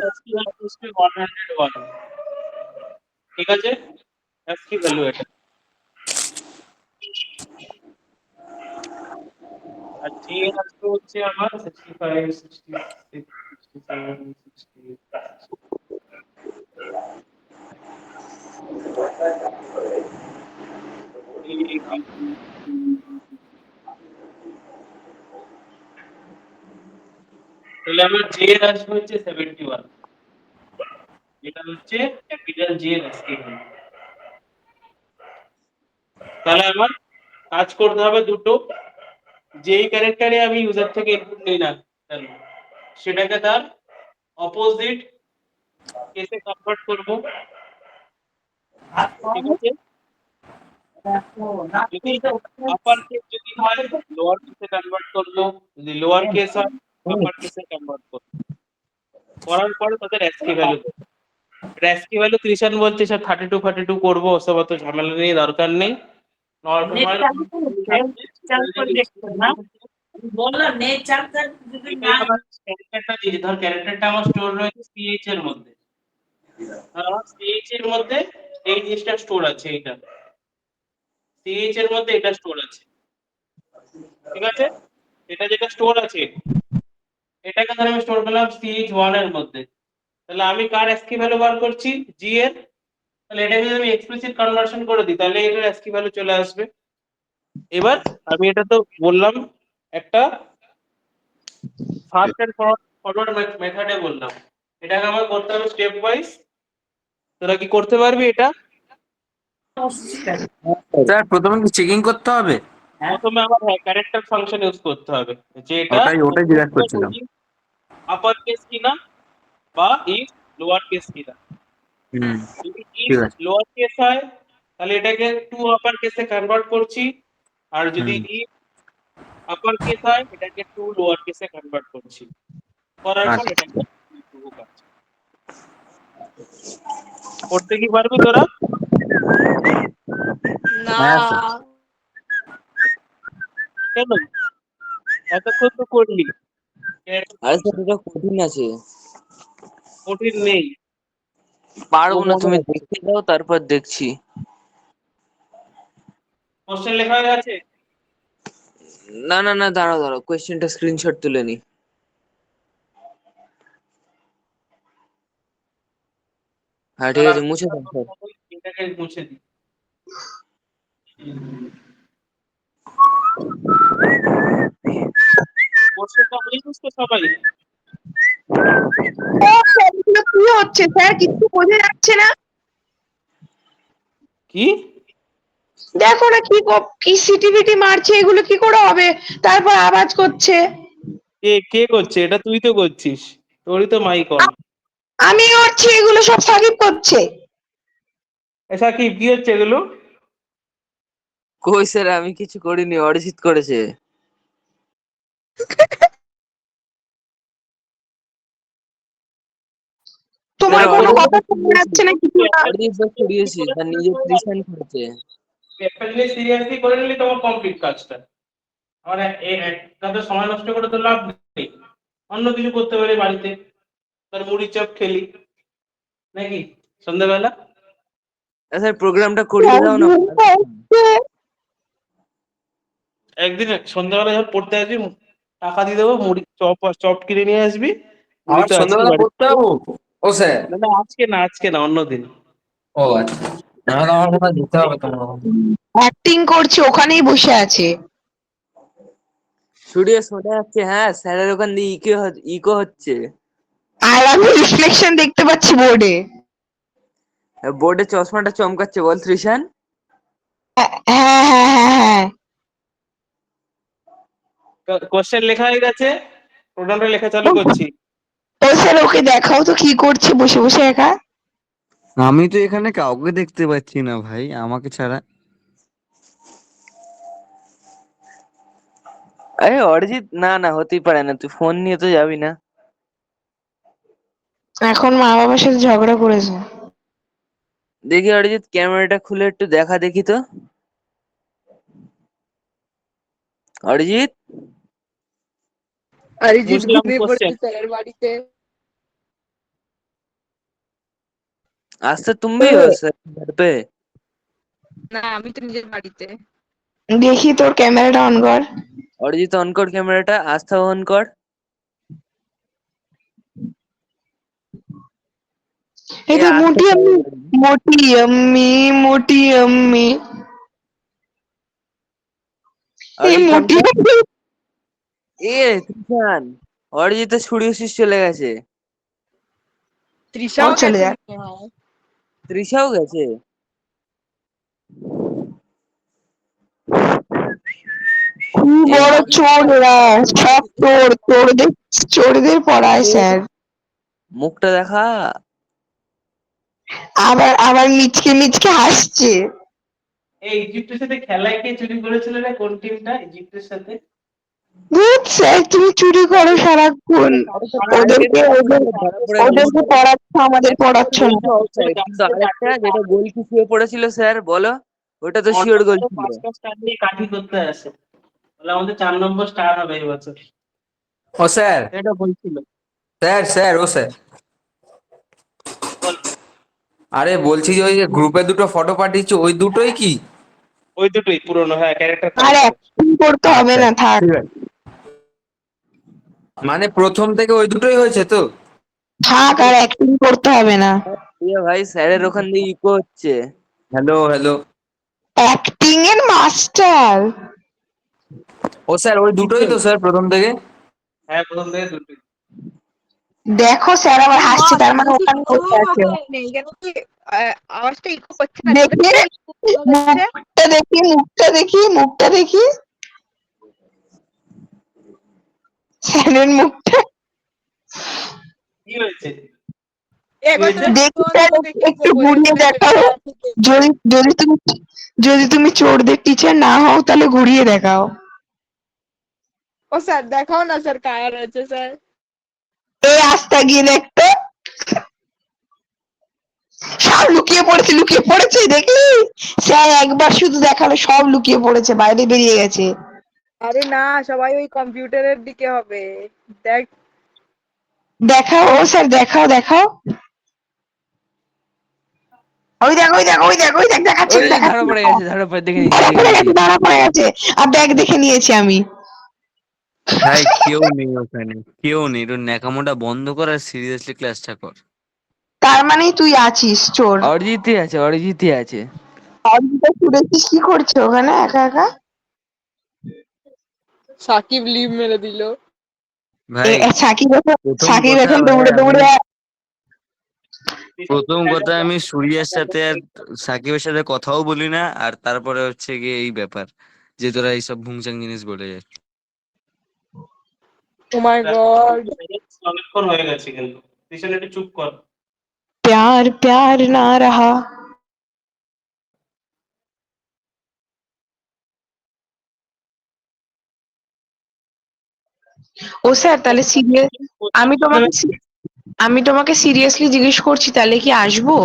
ASCII value হচ্ছে 101, ঠিক আছে, ASCII ভ্যালু এটা, আর যে আসবে হচ্ছে আমার 65, 66, 67, 68, তাহলে আমার জে এর আসবে হচ্ছে 71, এটা হচ্ছে ক্যাপিটাল জি এর ASCII ভ্যালু। তাহলে আমার কাজ করতে হবে দুটো, যেই ক্যারেক্টারে আমি ইউজার থেকে ইনপুট নিই না কেন সেটাকে তার অপোজিট কেসে কনভার্ট করব, ঠিক আছে, যদি আপার কেস যদি হয় লোয়ার কেসে কনভার্ট করলো, যদি লোয়ার কেস হয় আপার কেসে কনভার্ট করলো, করার পরে তাদের অ্যাস্কি ভ্যালু দেবো। অ্যাস্কি ভ্যালু ত্রিশান বলছে স্যার 32 42 করবো, ওসব অত ঝামেলা নেই, দরকার নেই। নর্মাল ক্যারেক্টারটা দিয়েছি, ধর ক্যারেক্টারটা আমার স্টোর রয়েছে সিএইচ এর মধ্যে, আমার সিএইচ এর মধ্যে এই জিনিসটা স্টোর আছে, এইটা সিএইচ এর মধ্যে এটা স্টোর আছে, ঠিক আছে? এটা যেটা স্টোর আছে এটাকে ধর আমি স্টোর করলাম সিএইচ 1 এর মধ্যে, তাহলে আমি কার অ্যাস্কি ভ্যালু বার করছি, জি এর। তাহলে এটা যদি আমি এক্সপ্লিসিট কনভার্সন করে দিই তাহলে এটার অ্যাস্কি ভ্যালু চলে আসবে। এবার আমি এটা তো বললাম একটা ফাস্ট এন্ড ফরওয়ার্ড মেথডে বললাম, এটাকে আমার করতে হবে স্টেপ ওয়াইজ। তোরা কি করতে পারবি এটা? স্যার প্রথমে কি চেকিং করতে হবে? প্রথমে আমার ক্যারেক্টার ফাংশন ইউজ করতে হবে, যে এটা ওটাই জিজ্ঞাসা করছিলাম। আপার কেস কিনা বা ইফ লোয়ার কেস কিনা। হুম, যদি ঠিক ইফ আছে। লোয়ার কেস হয় তাহলে এটাকে টু আপার কেসে কনভার্ট করছি, আর যদি হুম, ইফ আপার কেস হয় এটাকে টু লোয়ার কেসে কনভার্ট করছি, করার পর আচ্ছা। এটাকে টু কাজ করতে কি পারবি তোরা? না হ্যাঁ স্যার। কেন এতক্ষণ তো করলি, আরে স্যার এটা কঠিন আছে, কঠিন নেই। পারবো না, তুমি দেখে দাও তারপর দেখছি। কোশ্চেন লেখা হয়ে আছে? না না না, দাঁড়াও দাঁড়াও, কোয়েশ্চেনটা স্ক্রিনশট তুলে নি। হ্যাঁ ঠিক আছে, মুছে দাও স্যার। এটাকে মুছে দিই। কোশ্চেনটা বুঝিস তো সবাই? কি হচ্ছে স্যার, কিছু বোঝা যাচ্ছে না। কি দেখো না কি সিটিভিটি মারছে, এগুলো কি করে হবে? তারপর আওয়াজ করছে। কে কে করছে এটা? তুই তো করছিস, তোরই তো মাইক অন। আমি করছি, এগুলো সব সাকিব করছে। সাকিব কি হচ্ছে এগুলো? কই স্যার, আমি কিছু করিনি, অরিজিৎ করেছে। তোমার স্যার কোনো অরিজিৎ কথা শোনা যাচ্ছে না, কিছু না। অরিজিৎ দা ছড়িয়েছি, তার নিজের ত্রিশান করেছে। একটা জিনিস সিরিয়াসলি করে নিলে তোমার কমপ্লিট কাজটা। আমার একটা সময় নষ্ট করে তো লাভ নেই, অন্য কিছু করতে পারি বাড়িতে, তার মুড়ি চপ খেলি নাকি সন্ধ্যাবেলা। স্যার প্রোগ্রামটা করিয়ে দাও না। একদিন সন্ধ্যাবেলা যখন পড়তে আসবি টাকা দিয়ে দেবো, মুড়ি চপ চপ কিনে নিয়ে আসবি, মুড়ি আমার তো আজকে সন্ধ্যাবেলা বাড়িতে। পড়তে যাবো? ও স্যার। না না আজকে না অন্যদিন। ও আচ্ছা, নাহলে আমার কোথাও যেতে হবে তোমার। অ্যাক্টিং করছে, ওখানেই বসে আছে। স্টুডিও শোনা যাচ্ছে, হ্যাঁ স্যারের ওখান দিয়ে ইকো হচ্ছে। আর আমি রিফ্লেকশন দেখতে পাচ্ছি বোর্ডে। বোর্ডে চশমাটা চমকাচ্ছে, বল ত্রিশান। হ্যাঁ হ্যাঁ হ্যাঁ হ্যাঁ। কোশ্চেন লেখা হয়ে গেছে, প্রোগ্রামটা লেখা চালু করছি। ও স্যার, ওকে দেখাও তো কি করছে বসে বসে একা। আমি তো এখানে কাউকে দেখতে পাচ্ছি না ভাই, আমাকে ছাড়া। আরে অরিজিৎ, না না হতেই পারে না, তুই ফোন নিয়ে তো যাবি না। এখন মা বাবার সাথে ঝগড়া করেছে। দেখি অরিজিৎ, ক্যামেরাটা খুলে একটু দেখা দেখি তো। অরিজিৎ, অরিজিৎ বুঝলাম ঘুমিয়ে কোশ্চেন। পড়েছে স্যারের বাড়িতে। आज तो तुम भी हो सर घर पे। না আমি তো নিজের বাড়িতে। দেখি তোর ক্যামেরাটা অন কর। অরিজিৎ অন কর ক্যামেরাটা, আস্থা অন কর। এই এ তো আস্থা মোটি সবাই আম্মি, জানে। মোটি আম্মি, মোটি আম্মি, এই অরিজিৎ অন মোটি কর। আম্মি। এ ত্রিশান, অরিজিতের ছুড়ি শেষ চলে গেছে। তৃষাও চলে গেছে যাক। মনে হয়। তৃষাও গেছে। কি এ বড় চোর এরা, সব চোর, চোরদের চোরদের পড়ায় স্যার। মুখটা দেখা। আবার আবার মিচকে মিচকে হাসছে। এই ইজিপ্টের সাথে খেলায় কে চুরি করেছিল রে, কোন টিমটা ইজিপ্টের সাথে? ধুৎ স্যার, তুমি চুরি করো সারাক্ষণ। আরে তো ওদেরকে ওদের ধরা পড়ে গেল ওদেরকে পড়াচ্ছ, আমাদের পড়াচ্ছ না। অফসাইড, কিন্তু আরেকটা যেটা গোল কি শুয়ে পড়েছিল স্যার বলো, ওটা তো শিওর গোল ছিল। পাঁচটা স্টার দিয়ে কাঠি করতে আসে, বলে আমাদের 4 নম্বর স্টার হবে এই বছর, ও স্যার, এটা বলছিল। স্যার স্যার ও স্যার, বল। আরে বলছি যে ওই যে গ্রুপে দুটো ফটো পাঠিয়েছি, ওই দুটোই কি? ওই দুটোই পুরনো, হ্যাঁ ক্যারেক্টার আর অ্যাক্টিং করতে হবে আচ্ছা না, থাক। ঠিক আছে, মানে প্রথম থেকে ওই দুটোই হয়েছে তো? থাক, আর অ্যাক্টিং করতে হবে না। ভাই স্যারের ওখান দিয়ে ইকো হচ্ছে। Hello hello. অ্যাক্টিং এর মাস্টার। ও স্যার ওই দুটোই তো স্যার প্রথম থেকে? হ্যাঁ প্রথম থেকে দুটোই। দেখো স্যার আবার হাসছে, তার মানে ওখানে বসে আছে। নেই কেন কি আওয়াজটা ইকো করছে না? দেখি, মুখটা দেখি, মুখটা দেখি, মুখটা দেখি, স্যারের মুখটা কি হয়েছে? একবার হয়েছে? দেখি স্যার, একটু ঘুরিয়ে দেখাও। যদি যদি তুমি যদি তুমি চোরদের টিচার না হও তাহলে ঘুরিয়ে দেখাও। ও স্যার দেখাও না স্যার, কায়া রয়েছে স্যার। এই আস্তা গিয়ে দেখতো, সব লুকিয়ে পড়েছে, লুকিয়ে পড়েছে, দেখলি? স্যার একবার শুধু দেখালো, সব লুকিয়ে পড়েছে, বাইরে বেরিয়ে গেছে। আরে না, সবাই ওই কম্পিউটারের দিকে হবে। দেখ, দেখাও ও স্যার, দেখাও দেখাও। ওই দেখ, ওই দেখ, ওই দেখ, ওই দেখ, দেখাচ্ছে ওই দেখাচ্ছে। ধরা পড়ে গেছে, ধরা পড়ে, দেখে নিয়েছি ধরা দেখে পড়ে নিয়েছি। গেছে, ধরা পড়ে গেছে। আর ব্যাগ দেখে নিয়েছি আমি। ভাই কেউ নেই ওখানে, কেউ নেই, তোর ন্যাকামোটা বন্ধ কর আর সিরিয়াসলি ক্লাসটা কর। তার মানেই তুই আছিস চোর। অরিজিৎই আছে, অরিজিৎই আছে। অর্জিতা শুনেছিস কি করছে ওখানে একা একা? সাকিব লিভ মেরে দিল। ভাই সাকিব এখন, প্রথম সাকিব কথা এখন ভাই, দৌড়ে আমি দৌড়ে প্রথম কথা আমি সুরিয়ার সাথে আর সাকিবের সাথে কথাও বলি না, আর তারপরে হচ্ছে গিয়ে এই ব্যাপার যে তোরা এইসব ভুংচাং জিনিস বলে যাচ্ছিস। ও মাই গড। অনেকক্ষণ হয়ে গেছে কিন্তু, তুই একটু চুপ কর। प्यार प्यार ना रहा। ও স্যার তাহলে সিরিয়াস, আমি তোমাকে আমি তোমাকে সিরিয়াসলি জিজ্ঞেস করছি, তাহলে কি আসবো?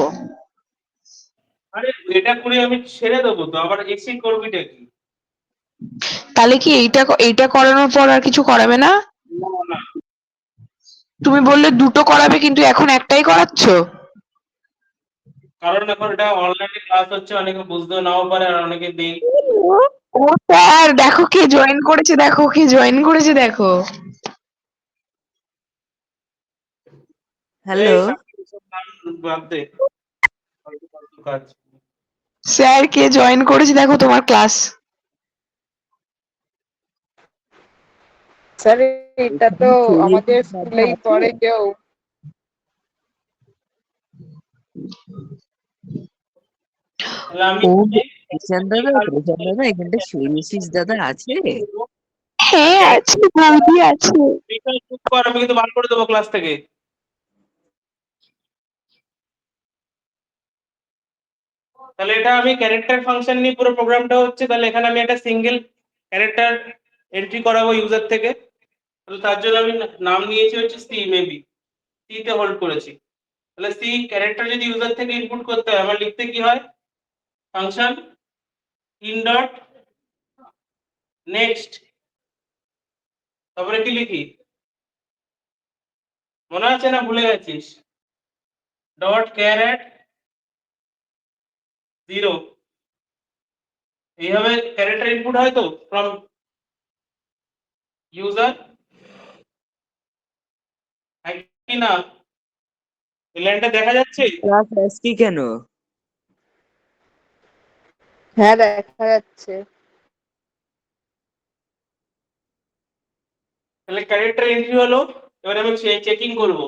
আরে এটা করে আমি ছেড়ে দেবো তো, আবার এসে করবিটা কি? তাহলে কি এইটা এইটা করানোর পর আর কিছু করাবে না? না না, তুমি বললে দুটো করাবে, কিন্তু এখন একটাই করাচ্ছো। কারণ এখন এটা অনলাইনে ক্লাস হচ্ছে, অনেকে বুঝতেও নাও পারে আর অনেকে নেই। ও স্যার দেখো কে জয়েন করেছে, দেখো কে জয়েন করেছে, দেখো। হ্যালো। এই সাকিব এসব নাম বাদ দে, ফালতু ফালতু কাজ। স্যার কে জয়েন করেছে দেখো তোমার ক্লাস। স্যার এটা তো আমাদের স্কুলেই পড়ে কেউ। তাহলে আমি ও প্রশান্ত দাদা, প্রশান্ত দাদা, এখানটা সৌরশিস দাদা আছে? হ্যাঁ আছে, বৌদি আছে। তুই তাহলে চুপ কর, আমি কিন্তু বার করে দেবো ক্লাস থেকে। তাহলে এটা আমি ক্যারেক্টার ফাংশন নিয়ে পুরো প্রোগ্রামটা হচ্ছে, তাহলে এখানে আমি একটা সিঙ্গেল ক্যারেক্টার এন্ট্রি করাবো ইউজার থেকে। তাহলে তার জন্য আমি নাম নিয়েছি হচ্ছে সি, মেবি সি তে হোল্ড করেছি। তাহলে সি ক্যারেক্টার যদি ইউজার থেকে ইনপুট করতে হয়, আমার লিখতে কি হয়? ফাংশন ইন ডট নেক্সট, তারপরে কি লিখি মনে আছে না ভুলে গেছিস? ডট ক্যারেট 0, এইভাবে ক্যারেক্টার ইনপুট হয় তো ফ্রম ইউজার, কি না? এই লাইনটা দেখা যাচ্ছে? ক্লাস আসছি কেন? হ্যাঁ দেখা যাচ্ছে। তাহলে ক্যারেক্টার এন্ট্রি হলো। এবার আমি চেকিং করব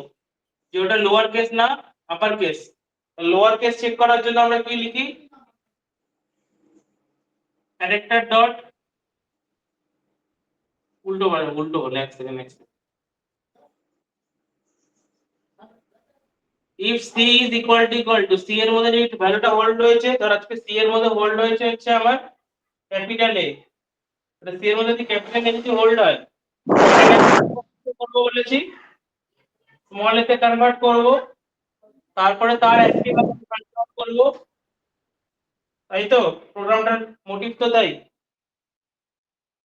যে ওটা লোয়ার কেস না upper case. Lower case check করার জন্য আমরা কি লিখি? ক্যারেক্টার ডট, উল্টো বলে, এক second. If C is equal to C এর মধ্যে যদি ভ্যালুটা হোল্ড রয়েছে, ধর আজকে সি এর মধ্যে হোল্ড রয়েছে হচ্ছে আমার ক্যাপিটাল এ, সি এর মধ্যে যদি ক্যাপিটাল এ যদি হোল্ড হয়, এটাকে আমি করবো বলেছি স্মল এ তে কনভার্ট করব, তারপরে তার অ্যাক্টিভ কনভার্ট করব, তাই তো প্রোগ্রামটার মোটিভ তো তাই।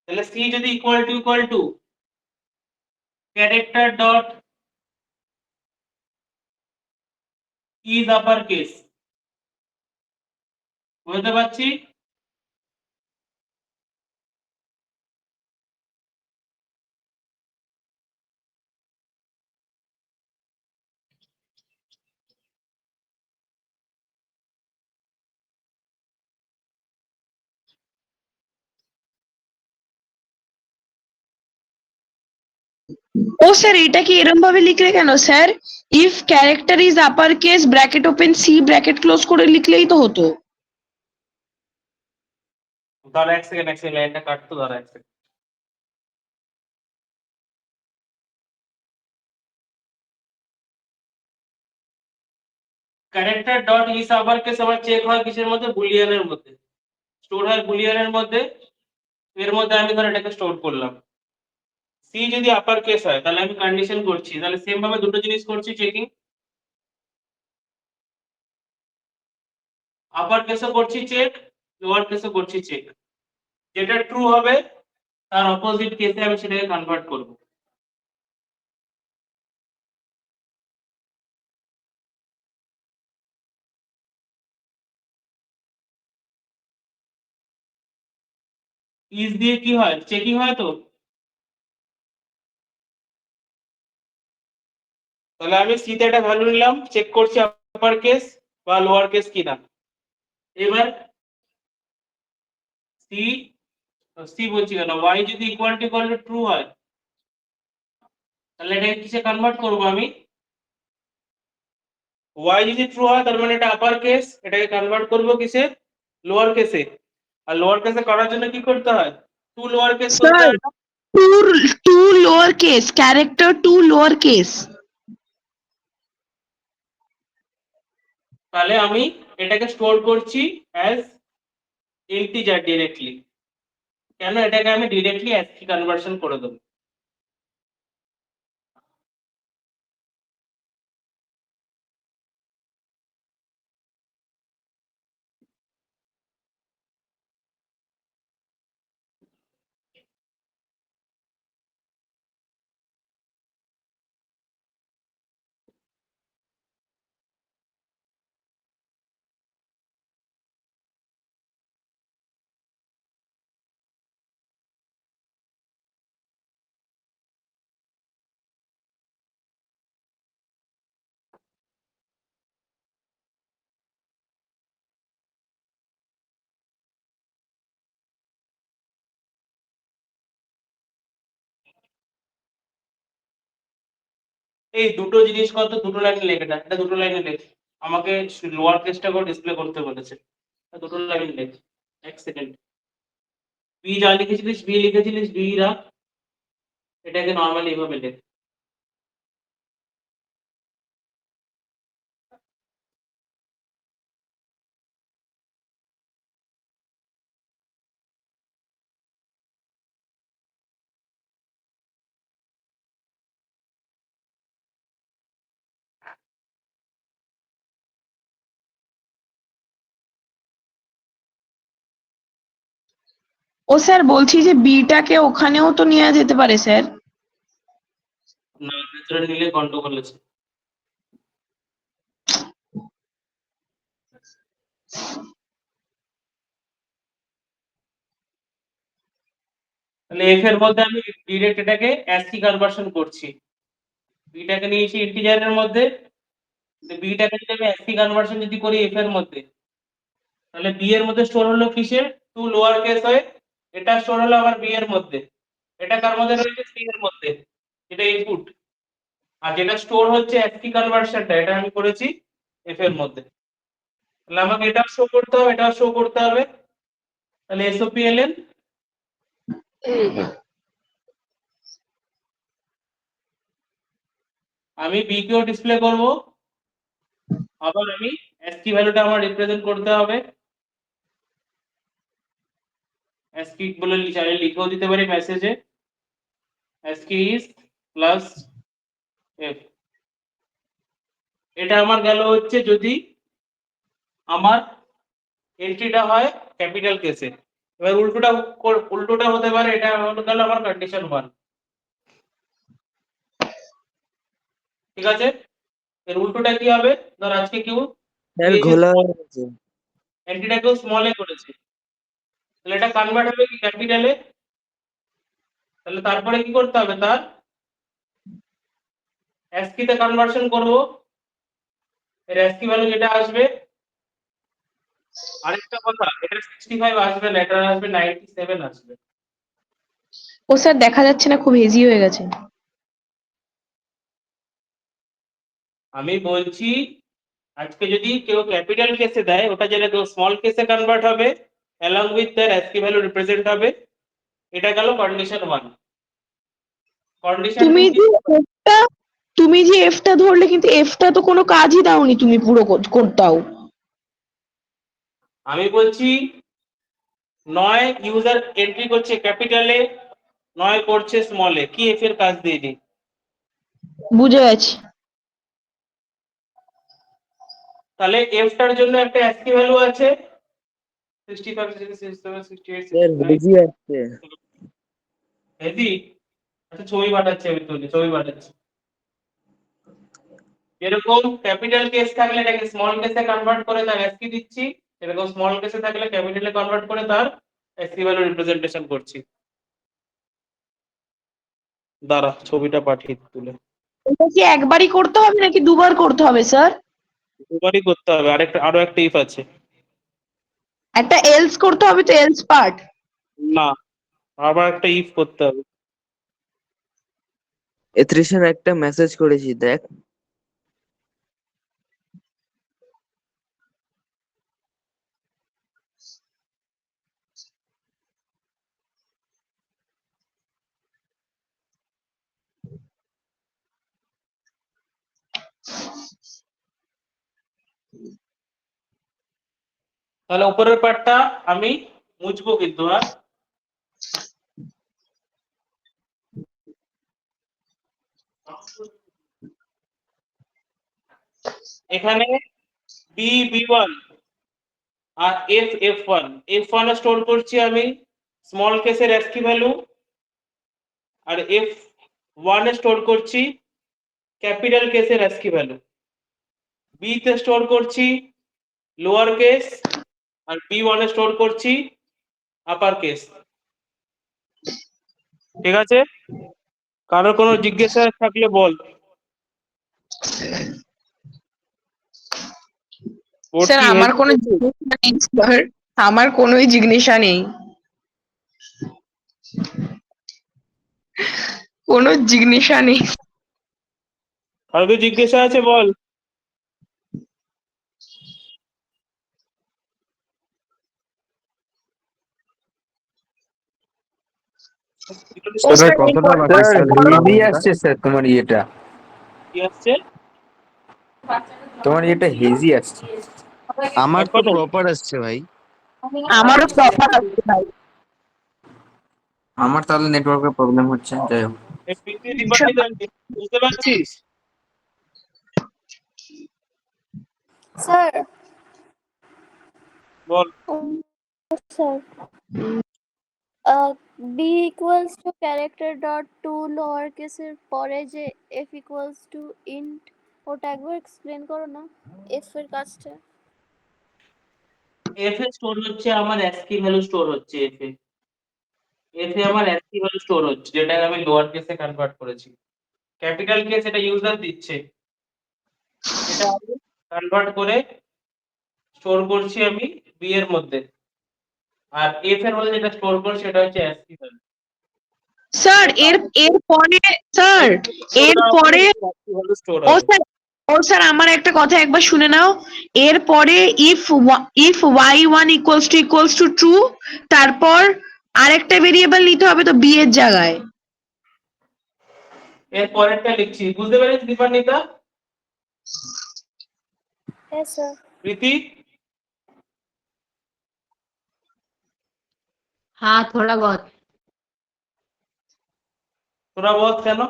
তাহলে সি যদি equal to character dot is upper case, বুঝতে পারছি। ও স্যার এটা কি এরম ভাবে লিখলে কেন sir? If character is upper case bracket open C bracket close করে লিখলেই তো হতো। দাঁড়া এক সেকেন্ড লাইনটা কাটতো, দাঁড়া এক second. Character dot is upper case আমার চেক হয় কিসের মধ্যে? বুলিয়ানের মধ্যে স্টোর হয়, বুলিয়ানের মধ্যে। এর মধ্যে আমি ধর এটাকে স্টোর করলাম। সি যদি আপার কেস হয় তাহলে আমি কন্ডিশন করছি, তাহলে সেম ভাবে দুটো জিনিস করছি চেকিং, আপার কেসও করছি চেক, লোয়ার কেসও করছি চেক। যেটা ট্রু হবে তার অপোজিট কেসে আমি সেটাকে কনভার্ট করব। ইজ দিয়ে কি হয়? চেকিং হয় তো। তাহলে আমি সি তে একটা ভ্যালু নিলাম, চেক করছি আপার কেস বা লোয়ার কেস কিনা। এবার সি সি বলছি কেন, ওয়াই যদি ইকুয়াল টু ট্রু হয় তাহলে এটাকে কিসে কনভার্ট করব আমি? ওয়াই যদি ট্রু হয় তার মানে এটা আপার কেস, এটাকে কনভার্ট করব কিসে? লোয়ার কেসে। আর লোয়ার কেসে করার জন্য কি করতে হয়? টু লোয়ার কেস করতে স্যার হয় না? To to lower case character to lower case. তাহলে আমি এটাকে স্টোর করছি অ্যাজ ইন্টিজার ডিরেক্টলি। কেন? এটাকে আমি ডিরেক্টলি অ্যাসকি কনভার্সন করে দেবো। এই দুটো জিনিস কত? দুটো লাইনে লেখ, এটা দুটো লাইনে লেখ। আমাকে লোয়ার কেসটা করে ডিসপ্লে করতে বলেছে, দুটো লাইন লেখ। এক সেকেন্ড। বি যা লিখেছিলিস, বি লিখেছিলিস, বি রাখ, এটাকে নর্মালি এইভাবে লেখ। ও স্যার বলছি যে বিটাকে ওখানেও তো নেওয়া যেতে পারে স্যার। না, ভেতরে নিলে গন্ডগোল আছে। তাহলে এফ এর মধ্যে আমি ডিরেক্ট এটাকে অ্যাসকি কনভার্সন করছি। বিটাকে নিয়েছি ইন্টিজারের মধ্যে, বিটাকে যদি আমি অ্যাসকি কনভার্সন যদি করি এফ এর মধ্যে, তাহলে বি এর মধ্যে স্টোর হলো কিসে? টু লোয়ার কেস হয়ে। এটা স্টোর হলো আবার বি এর মধ্যে। এটা কার মধ্যে রয়েছে? সি এর মধ্যে। এটা ইনপুট। আর যেটা স্টোর হচ্ছে অ্যাসকি কনভার্সনটা, এটা আমি করেছি এফ এর মধ্যে। তাহলে আমাকে এটা শো করতে হবে, এটা শো করতে হবে। তাহলে এসওপিএলএন আমি বি কেও ডিসপ্লে করব, আবার আমি ASCII ভ্যালুটা আমার রিপ্রেজেন্ট করতে হবে। ASCII বলে চাইলে লিখেও দিতে পারি মেসেজে, ASCII is প্লাস f। এটা আমার গেল হচ্ছে যদি আমার এন্ট্রিটা হয় ক্যাপিটাল কেসে। এবার উল্টোটা হতে পারে, এটা গেল আমার কন্ডিশন 1। ঠিক আছে, এর উল্টোটা কি হবে? ধর আজকে কেউ স্যার ঘোলা হয়ে গেছে। এন্ট্রিটা কেউ স্মল এ করেছে, তাহলে এটা কনভার্ট হবে কি ক্যাপিটালে? তাহলে তারপরে কি করতে হবে? তার ASCII তে কনভার্সন করব। এর ASCII ভ্যালু যেটা আসবে, আরেকটা কথা, এটা 65 আসবে না, এটা আসবে 97 আসবে। ও স্যার দেখা যাচ্ছে না, খুব হেজি হয়ে গেছে। আমি বলছি আজকে যদি কেউ ক্যাপিটাল কেসে দেয়, ওটা যেটা কেউ স্মল কেসে কনভার্ট হবে, along with their ASCII value represent হবে। এটা গেল কন্ডিশন 1। কন্ডিশন 2 তুমি কি? যে এফটা তুমি যে এফটা ধরলে, কিন্তু এফটা তো কোনো কাজই দাওনি তুমি পুরো করতাও। আমি বলছি নয় ইউজার এন্ট্রি করছে ক্যাপিটালে, নয় করছে স্মলে, কি এফ এর কাজ দিয়ে দিই। বুঝে গেছি। তাহলে এফটার জন্য একটা ASCII ভ্যালু আছে 65, 67, 68, স্যার 69। হেজি আসছে। হেভি। আচ্ছা ছবি পাঠাচ্ছি, আমি তুলি ছবি পাঠাচ্ছি। এরকম ক্যাপিটাল কেস থাকলে এটাকে স্মল কেসে কনভার্ট করে তার ASCII দিচ্ছি, এরকম স্মল কেসে থাকলে ক্যাপিটালে কনভার্ট করে তার ASCII ভ্যালু রিপ্রেজেন্টেশন করছি। দাঁড়া ছবিটা পাঠিয়ে তুলে। এটা কি একবারই করতে হবে নাকি দুবার করতে হবে স্যার? দুবারই করতে হবে, আরো একটা ইফ আছে। একটা এলস করতে হবে তো, এলস পার্ট। না, আবার একটা ইফ করতে হবে। এত্রিশন একটা মেসেজ করেছি দেখ। তাহলে উপরের পার্টটা আমি মুছবো কিন্তু। আর এখানে B1 আর F1 এ স্টোর করছি আমি স্মল কেসের ASCII ভ্যালু, আর F1 এ স্টোর করছি ক্যাপিটাল কেসের ASCII ভ্যালু। বি তে স্টোর করছি লোয়ার কেস, আর B1 এ স্টোর করছি আপার কেস। ঠিক আছে, কারোর কোনো জিজ্ঞাসা থাকলে বল। ওর স্যার কি আমার হেল্প কোনো করছিস? জিজ্ঞাসা নেই স্যার, আমার কোনোই জিজ্ঞাসা নেই, কোনো জিজ্ঞাসা নেই। কারো কি জিজ্ঞাসা আছে বল। ও স্যার স্যার কতটা বাকি স্যার স্যার হেভি রিকোয়ারমেন্টটা? আসছে স্যার তোমার ইয়েটা, কি আসছে? তোমার ইয়েটা হেজি আসছে। আমার তো এখনো প্রপার আসছে ভাই। আমারও প্রপার আসছে ভাই। আমার তাহলে নেটওয়ার্কের প্রবলেম হচ্ছে, যাই হোক। পিসি ডিভাইস বুঝতে পারছিস? স্যার বল। Sir B equals to character dot to lower কেসের পরে যে এফ ইকুয়ালস টু ইন্ট, ওটা একবার এক্সপ্লেন করো না, এফ এর কাজটা। এফ এ স্টোর হচ্ছে আমার ASCII ভ্যালু স্টোর হচ্ছে এফ এ আমার ASCII ভ্যালু স্টোর হচ্ছে, যেটা আমি লোয়ার কেসে কনভার্ট করেছি। ক্যাপিটাল কেস এটা ইউজার দিচ্ছে, এটা আমি কনভার্ট করে স্টোর করছি আমি বি এর মধ্যে। আর এফ এর মধ্যে যেটা স্টোর করছি সেটা হচ্ছে ASCII ভ্যালু। স্যার এর পরে, স্যার এর পরে, ASCII ভ্যালু স্টোর ও হবে। স্যার, ও স্যার আমার একটা কথা একবার শুনে নাও। এরপরে if y1 equals to true, তারপর আরেকটা ভেরিয়েবল নিতে হবে তো বি এর জায়গায়। এর পরেরটা লিখছি, বুঝতে পেরেছিস দীপান্বিতা? Yes, sir. প্রীতি हाँ थोड़ा बहुत। তোরা বল কেন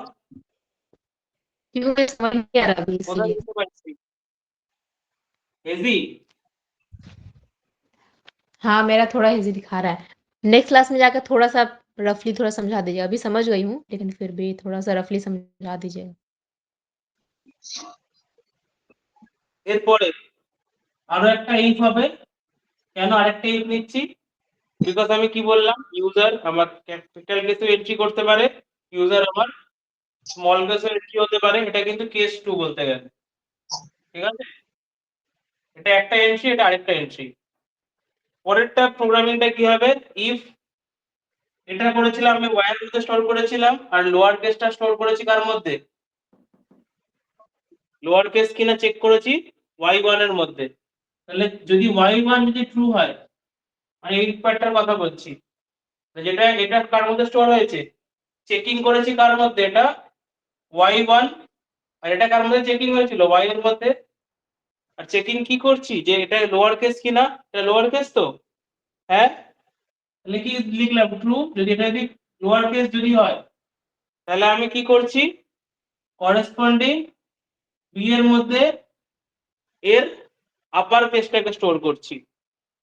क्योंकि मुझे समझ नहीं आ रहा अभी কোথায় इसलिए। বুঝতে পারছি হেভি हाँ मेरा थोड़ा इजी दिखा रहा है। नेक्स्ट क्लास में जाकर थोड़ा सा रफली थोड़ा समझा दीजिएगा। अभी समझ गई हूँ लेकिन फिर भी थोड़ा सा रफली समझा दीजिएगा। এরপরে আরো একটা ইফ হবে কেন আরেকটা ইফ নিচ্ছি বিকজ আমি কি বললাম ইউজার আমার ক্যাপিটাল কেসে এন্ট্রি করতে পারে ইউজার আমার স্মল কেসে এন্ট্রি হতে পারে এটা কিন্তু কেস 2 বলতে গেলে ঠিক আছে এটা একটা এন্ট্রি এটা আরেকটা এন্ট্রি পরেরটা প্রোগ্রামিংটা কি হবে ইফ এটা করেছিলাম আমি ওয়ার মধ্যে স্টোর করেছিলাম আর লোয়ার কেসটা স্টোর করেছি কার মধ্যে লোয়ার কেস কিনা চেক করেছি y1 এর মধ্যে তাহলে যদি y1 যদি ট্রু হয় আমি এই পার্টটার কথা বলছি যেটা এটা কার মধ্যে স্টোর হয়েছে চেকিং করেছি কার মধ্যে এটা y1 আর এটা কার মধ্যে চেকিং হয়েছিল y এর মধ্যে আর চেকিং কি করছি যে এটা লোয়ার কেস কিনা এটা লোয়ার কেস তো হ্যাঁ তাহলে কি লিখলাম ট্রু যদি এটা যদি লোয়ার কেস যদি হয় তাহলে আমি কি করছি করেসপন্ডিং বি এর মধ্যে এর আপার কেসটাকে স্টোর করছি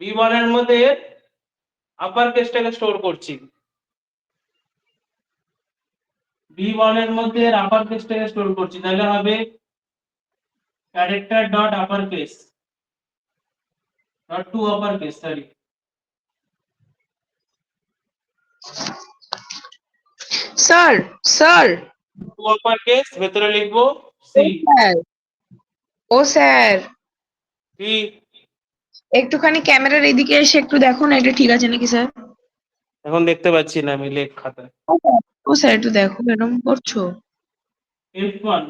বি1 এর মধ্যে এর আপার কেসটাকে স্টোর করছি বি1 এর মধ্যে এর আপার কেসটাকে স্টোর করছি তাহলে হবে character dot upper case dot to upper case sorry sir sir to upper case ভেতরে লিখবো সি স্যার ও স্যার বি একটুখানি ক্যামেরার এদিকে এসে একটু দেখো না এটা ঠিক আছে নাকি স্যার এখন দেখতে পাচ্ছি না আমি লেখ খাতায় ও স্যার একটু দেখো এরকম করছো f1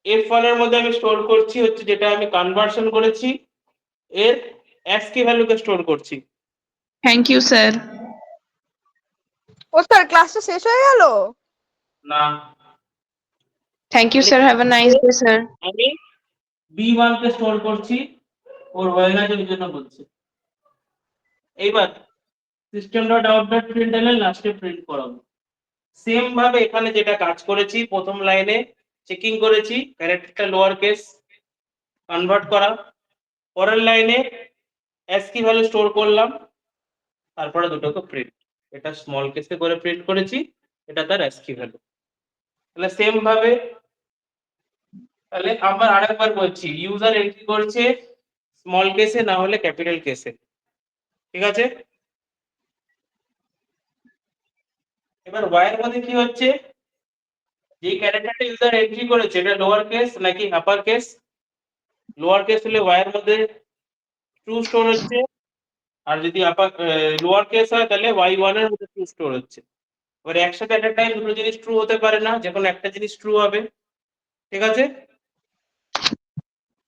f1 এর মধ্যে আমি স্টোর করছি হচ্ছে যেটা আমি কনভার্সন করেছি এর ASCII ভ্যালুকে স্টোর করছি থ্যাংক ইউ স্যার ও স্যার ক্লাসটা শেষ হয়ে গেল না thank you sir have a nice day sir আমি b1 কে স্টোর করছি ওর হয়ে গেছে ওই জন্য বলছি এইবার সিস্টেম ডট আউট ডট প্রিন্টএলএন লাস্টে প্রিন্ট করাবো সেম ভাবে এখানে যেটা কাজ করেছি প্রথম লাইনে চেকিং করেছি ক্যারেক্টারটা লোয়ার কেস কনভার্ট করা পরের লাইনে ASCII ভ্যালু স্টোর করলাম তারপরে দুটোকে প্রিন্ট এটা স্মল কেসে করে প্রিন্ট করেছি এটা তার ASCII ভ্যালু তাহলে সেম ভাবে তাহলে আবার আরেকবার বলছি ইউজার এন্ট্রি করছে স্মল কেসে না হলে ক্যাপিটাল কেসে ঠিক আছে এবার y এর মধ্যে কি হচ্ছে যে ক্যারেক্টারটা ইউজার এন্ট্রি করেছে এটা লোয়ার কেস নাকি আপার কেস লোয়ার কেস হলে y এর মধ্যে ট্রু স্টোর হচ্ছে আর যদি আপার লোয়ার কেস হয় তাহলে y1 এর মধ্যে ট্রু স্টোর হচ্ছে এবার একসাথে একটা টাইম দুটো জিনিস ট্রু হতে পারে না যখন একটা জিনিস ট্রু হবে ঠিক আছে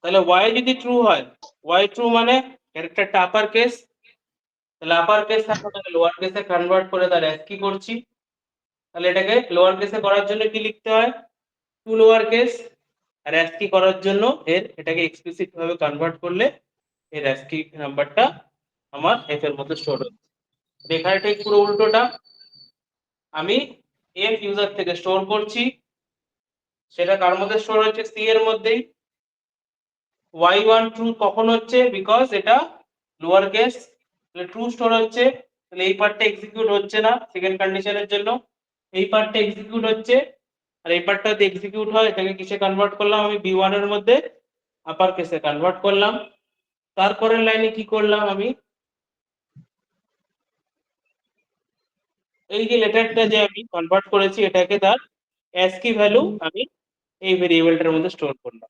তাহলে y যদি ট্রু হয় y ট্রু মানে ক্যারেক্টারটা আপার কেস তাহলে আপার কেস থাকলে তাহলে লোয়ার কেসে কনভার্ট করে তার ASCII করছি তাহলে এটাকে লোয়ার কেসে করার জন্য কি লিখতে হয় to lower case R ASCII করার জন্য এর এটাকে এক্সপ্লিসিট ভাবে কনভার্ট করলে এর ASCII নাম্বারটা আমার f এর মধ্যে স্টোর হবে এখানে ঠিক পুরো উল্টোটা আমি f ইউজার থেকে স্টোর করছি সেটা কার মধ্যে স্টোর হচ্ছে c এর মধ্যেই y1 ট্রু কখন হচ্ছে বিকজ এটা লোয়ার কেস তাহলে ট্রু স্টোর হচ্ছে তাহলে এই পার্টটা এক্সিকিউট হচ্ছে না সেকেন্ড কন্ডিশনের জন্য এই পার্টটা এক্সিকিউট হচ্ছে আর এই পার্টটা যদি এক্সিকিউট হয় এটাকে কিসে কনভার্ট করলাম আমি b1 এর মধ্যে আপার কেসে কনভার্ট করলাম তারপরের লাইনে কি করলাম আমি এই যে লেটারটা যে আমি কনভার্ট করেছি এটাকে তার ASCII ভ্যালু আমি এই ভেরিয়েবলটার মধ্যে স্টোর করলাম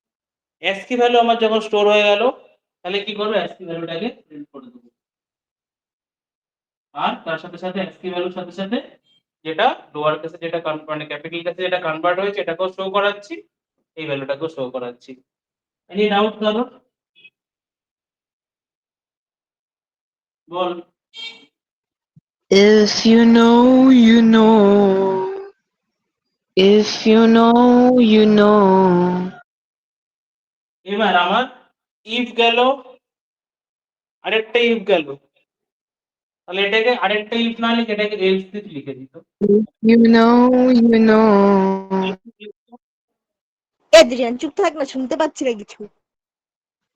ASCII ভ্যালু আমার যখন স্টোর হয়ে গেল তাহলে কি করব ASCII ভ্যালুটাকে প্রিন্ট করে দেবো আর তার সাথে সাথে ASCII ভ্যালুর সাথে সাথে যেটা লোয়ার কেসে যেটা মানে ক্যাপিটাল কেসে যেটা কনভার্ট হয়েছে এটাকেও শো করাচ্ছি এই ভ্যালুটাকেও শো করাচ্ছি এনি ডাউট কারো বল If you know, you know. If you know, you know. এবার আমার ইফ গেল, আরেকটা ইফ গেল, তাহলে এটাকে আরেকটা ইফ না লিখে এটাকে এলস ইফ লিখে দিত। You know, you know. এদ্রিয়ান চুপ থাক না, শুনতে পাচ্ছি না কিছু।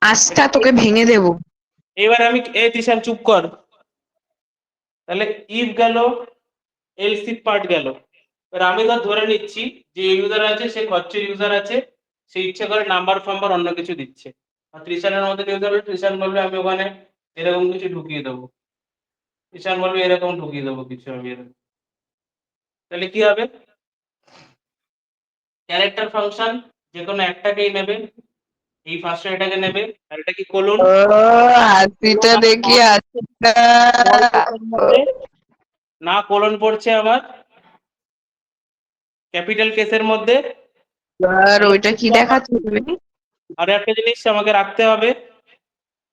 আজটা তোকে ভেঙে দেবো। এবার আমি তিশান চুপ কর। তাহলে ইফ গেল, এলস ইফ পার্ট গেল। এবার আমি ধরে নিচ্ছি যে ইউজার আছে সে খরচের ইউজার আছে, সে ইচ্ছে করে নাম্বার ফাম্বার অন্য কিছু দিচ্ছে। আর ত্রিশানের মধ্যে ইউজার হলে ত্রিশান বলবে আমি ওখানে এরকম কিছু ঢুকিয়ে দেবো, ত্রিশান বলবে এরকম ঢুকিয়ে দেবো কিছু আমি এরকম। তাহলে কি হবে, ক্যারেক্টার ফাংশন যে কোনো একটাকেই নেবে, এই ফার্স্টে এটাকে নেবে, আর এটা কি কোলন, হাসিটা দেখি হাসিটা। না কোলন পড়ছে আমার ক্যাপিটাল কেসের মধ্যে। আর ওইটা কি দেখাচ্ছে তুমি? আর একটা জিনিস আমাকে রাখতে হবে,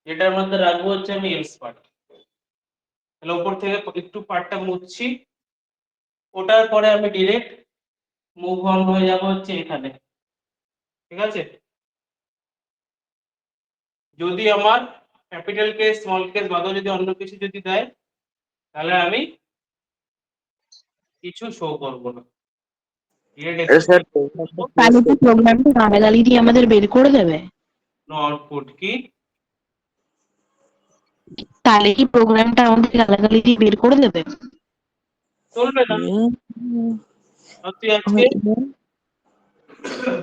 যেটার মধ্যে রাখবো হচ্ছে আমি এলস পার্ট। তাহলে উপর থেকে একটু পার্টটা মুছছি, ওটার পরে আমি ডিরেক্ট মুভ অন হয়ে যাব হচ্ছে এখানে, ঠিক আছে। যদি আমার ক্যাপিটাল কেস স্মল কেস বাদও যদি অন্য কিছু যদি দেয়, তাহলে আমি কিছু শো করবো না। স্যার তাহলে কি প্রোগ্রামটা গালাগালি দিয়ে আমাদের বের করে দেবে? নো আউটপুট কি তাহলে কি প্রোগ্রামটা আমাদের গালাগালি দিয়ে বের করে দেবে? চলবে না। আর তুই আজকে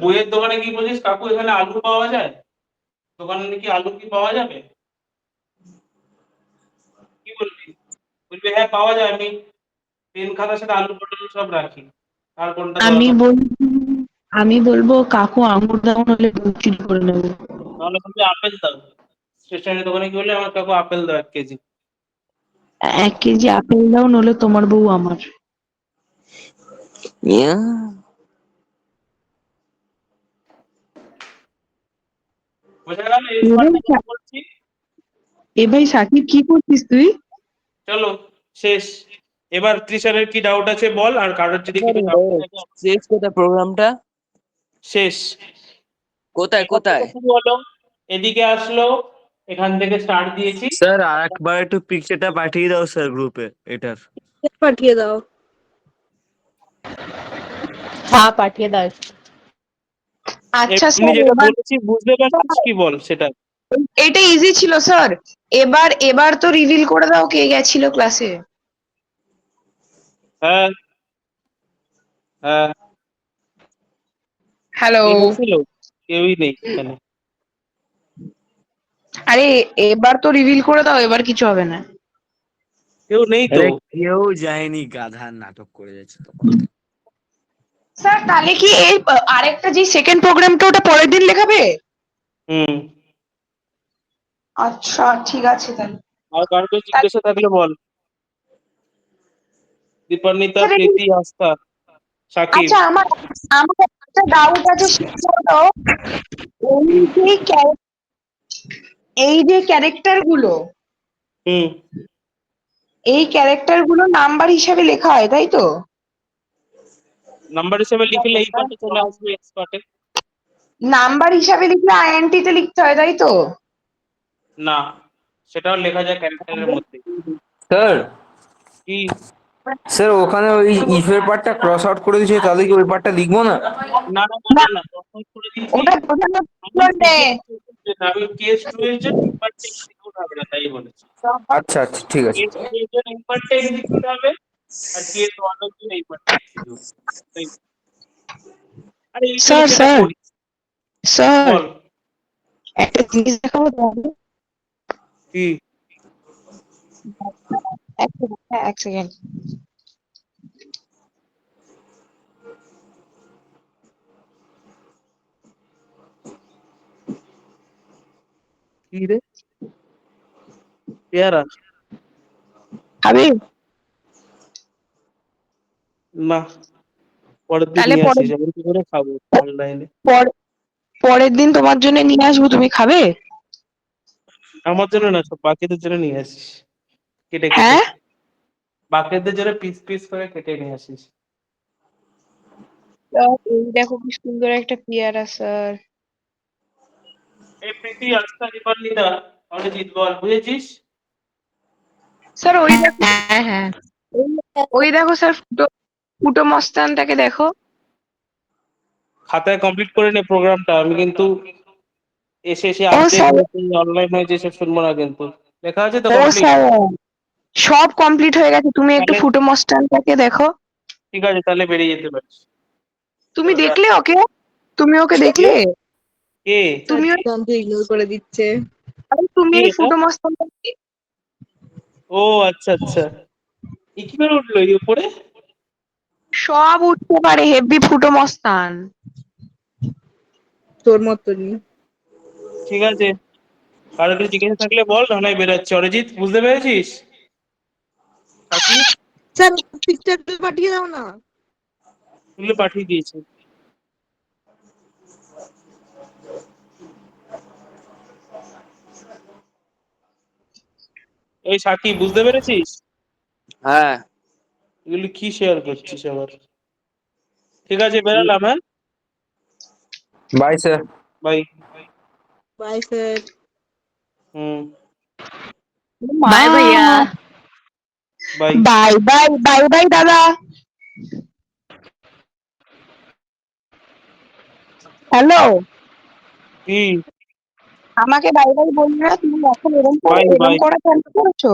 বইয়ের দোকানে কি বলছিস, কাকু এখানে আলু পাওয়া যায়, দোকানে কি আলু কি পাওয়া যাবে, কি বলবি? বলবি হ্যাঁ পাওয়া যায়, আমি পেন খাতার সাথে আলু পটল সব রাখি, আর কোনটা আমি দরকার। আমি বলবো কাকু আঙুর দাও নাহলে দুধ চুরি করে নেবো। তাহলে বলবি আপেল দাও, স্টেশনারি দোকানে কি বললে আমার কাকু আপেল দাও 1 কেজি। 1 কেজি আপেল দাও নলে তোমার বউ আমার। মিয়া বোঝা গেল এই পার্টটা কেন বলছি। এ ভাই সাকিব কি করছিস তুই? চলো শেষ। এবার ত্রিশানের কি ডাউট আছে বল, আর কারোর যদি কিছু ডাউট থাকে। শেষ কোথায় প্রোগ্রামটা? শেষ। কোথায় এখান থেকে কোথায়? শুরু হলো, এদিকে আসলো, এখান থেকে স্টার্ট দিয়েছি। স্যার আরেকবার একটু পিকচারটা পাঠিয়ে দাও স্যার গ্রুপে এটার। পাঠিয়ে দাও। हाँ पाठिए दाओ। আচ্ছা এমনি স্যার, যেটা এবার বলেছি বুঝতে পারছিস কি বল সেটা। এটা ইজি ছিল স্যার। এবার এবার তো রিভিল করে দাও কে গেছিল ক্লাসে। হ্যাঁ হ্যাঁ, হ্যালো। কে গেছিল? কেউই নেই এখানে। আরে এবার তো রিভিল করে দাও, এবার কিছু হবে না। কেউ নেই তো। আরে কেউ যায়নি, গাধার নাটক করে যাচ্ছে তখন থেকে। স্যার তাহলে কি এই আরেকটা যে সেকেন্ড প্রোগ্রামটা ওটা পরের দিন লেখাবে? হুম, আচ্ছা ঠিক আছে তাহলে। আর কারোর জিজ্ঞাসা থাকলে বল। দীপান্বিতা, স্যার প্রীতি, আস্থা, সাকিব। আচ্ছা আমার আমার একটা ডাউট আছে, সেটা হলো এই যে এই যে ক্যারেক্টার গুলো, হুম, এই ক্যারেক্টার গুলো নাম্বার হিসাবে লেখা হয় তাই তো? নাম্বার হিসেবে লিখলে এই পার্টে চলে আসবে এক্সপার্টে। নাম্বার হিসাবে লিখলে আইএনটি তে লিখতে হয় তাই তো? না, সেটাও লেখা যায় ক্যারেক্টারের মধ্যে। স্যার কি? স্যার ওখানে ওই ইফের পার্টটা ক্রস আউট করে দিয়েছে, তাহলে কি ওই পার্টটা লিখবো না? না না না না না, তখন করে দিয়েছি। ওটা বোঝানোর আমি কেস 2 এর জন্য ইম্পার্টে এক্সিকিউট হবে না তাই বলেছি। আচ্ছা আচ্ছা ঠিক আছে। কেস 2 এর জন্য ইম্পার্টে এক্সিকিউট হবে, আর কেস 1 এর জন্য ইম্পার্টে এক্সিকিউট। আরে এই স্যার সেটা স্যার করি। স্যার বল একটা জিনিস দেখাবো তোমাকে? কি? এক সেকেন্ড, হ্যাঁ, এক সেকেন্ড। কি রে পেয়ারা? খাবে? না, পরের দিন তাহলে নিয়ে আসিস, আমি কি করে খাবো অনলাইনে। পরের দিন তোমার জন্য নিয়ে আসবো, তুমি খাবে? আমার জন্য না, সব বাকিদের জন্য নিয়ে আসিস, কেটে কেটে। হ্যাঁ বাকিদের জন্য পিস পিস করে কেটে নিয়ে আসিস। এই দেখো কি সুন্দর একটা পেয়ারা স্যার। এই প্রীতি আসতে আগে পারলি না, অরিজিৎ বল, বুঝেছিস? স্যার ওই দেখো, হ্যাঁ হ্যাঁ ওই দেখো স্যার, ফুটো ফুটো মস্তানটাকে দেখো। খাতায় কমপ্লিট করে নে প্রোগ্রামটা, আমি কিন্তু এসে এসে ও আপডেট স্যার, হয়েছে অনলাইন হয়েছে এসব শুনবো না কিন্তু। লেখা আছে তো ও কমপ্লিট? স্যার, সব কমপ্লিট হয়ে গেছে, তুমি একটু তাহলে ফুটো মস্তানটাকে দেখো। ঠিক আছে, তাহলে বেরিয়ে যেতে পারিস। তুমি দেখলে ওকে? তুমি ওকে কে দেখলে? কে তুমি জানতে ইগনোর করে দিচ্ছে। তুমি কে এই এটা? ফুটো মস্তানটাকে, ও আচ্ছা আচ্ছা, এ কি করে উঠলো এই উপরে? সব উঠতে পারে, হেভি ফুটো মস্তান। তোর মতনই। ঠিক আছে, কারো কিছু জিজ্ঞাসা থাকলে বল, না হয় বেরোচ্ছে। অরিজিৎ বুঝতে পেরেছিস? কাকি স্যার পিকচারটা পাঠিয়ে দাও না। তুলে পাঠিয়ে দিয়েছে। এই সাকি বুঝতে পেরেছিস? হ্যাঁ। এগুলো কি শেয়ার করছিস আবার? ঠিক আছে, বেরালাম, হ্যাঁ, bye sir. Bye. Bye sir. হুম, বাই ভাইয়া। Bye. Bye bye bye bye দাদা। হ্যালো, কি? আমাকে বাই বাই বললে না, তুমি এখন এরকম বাই এরকম বাই। করা চালু করেছো?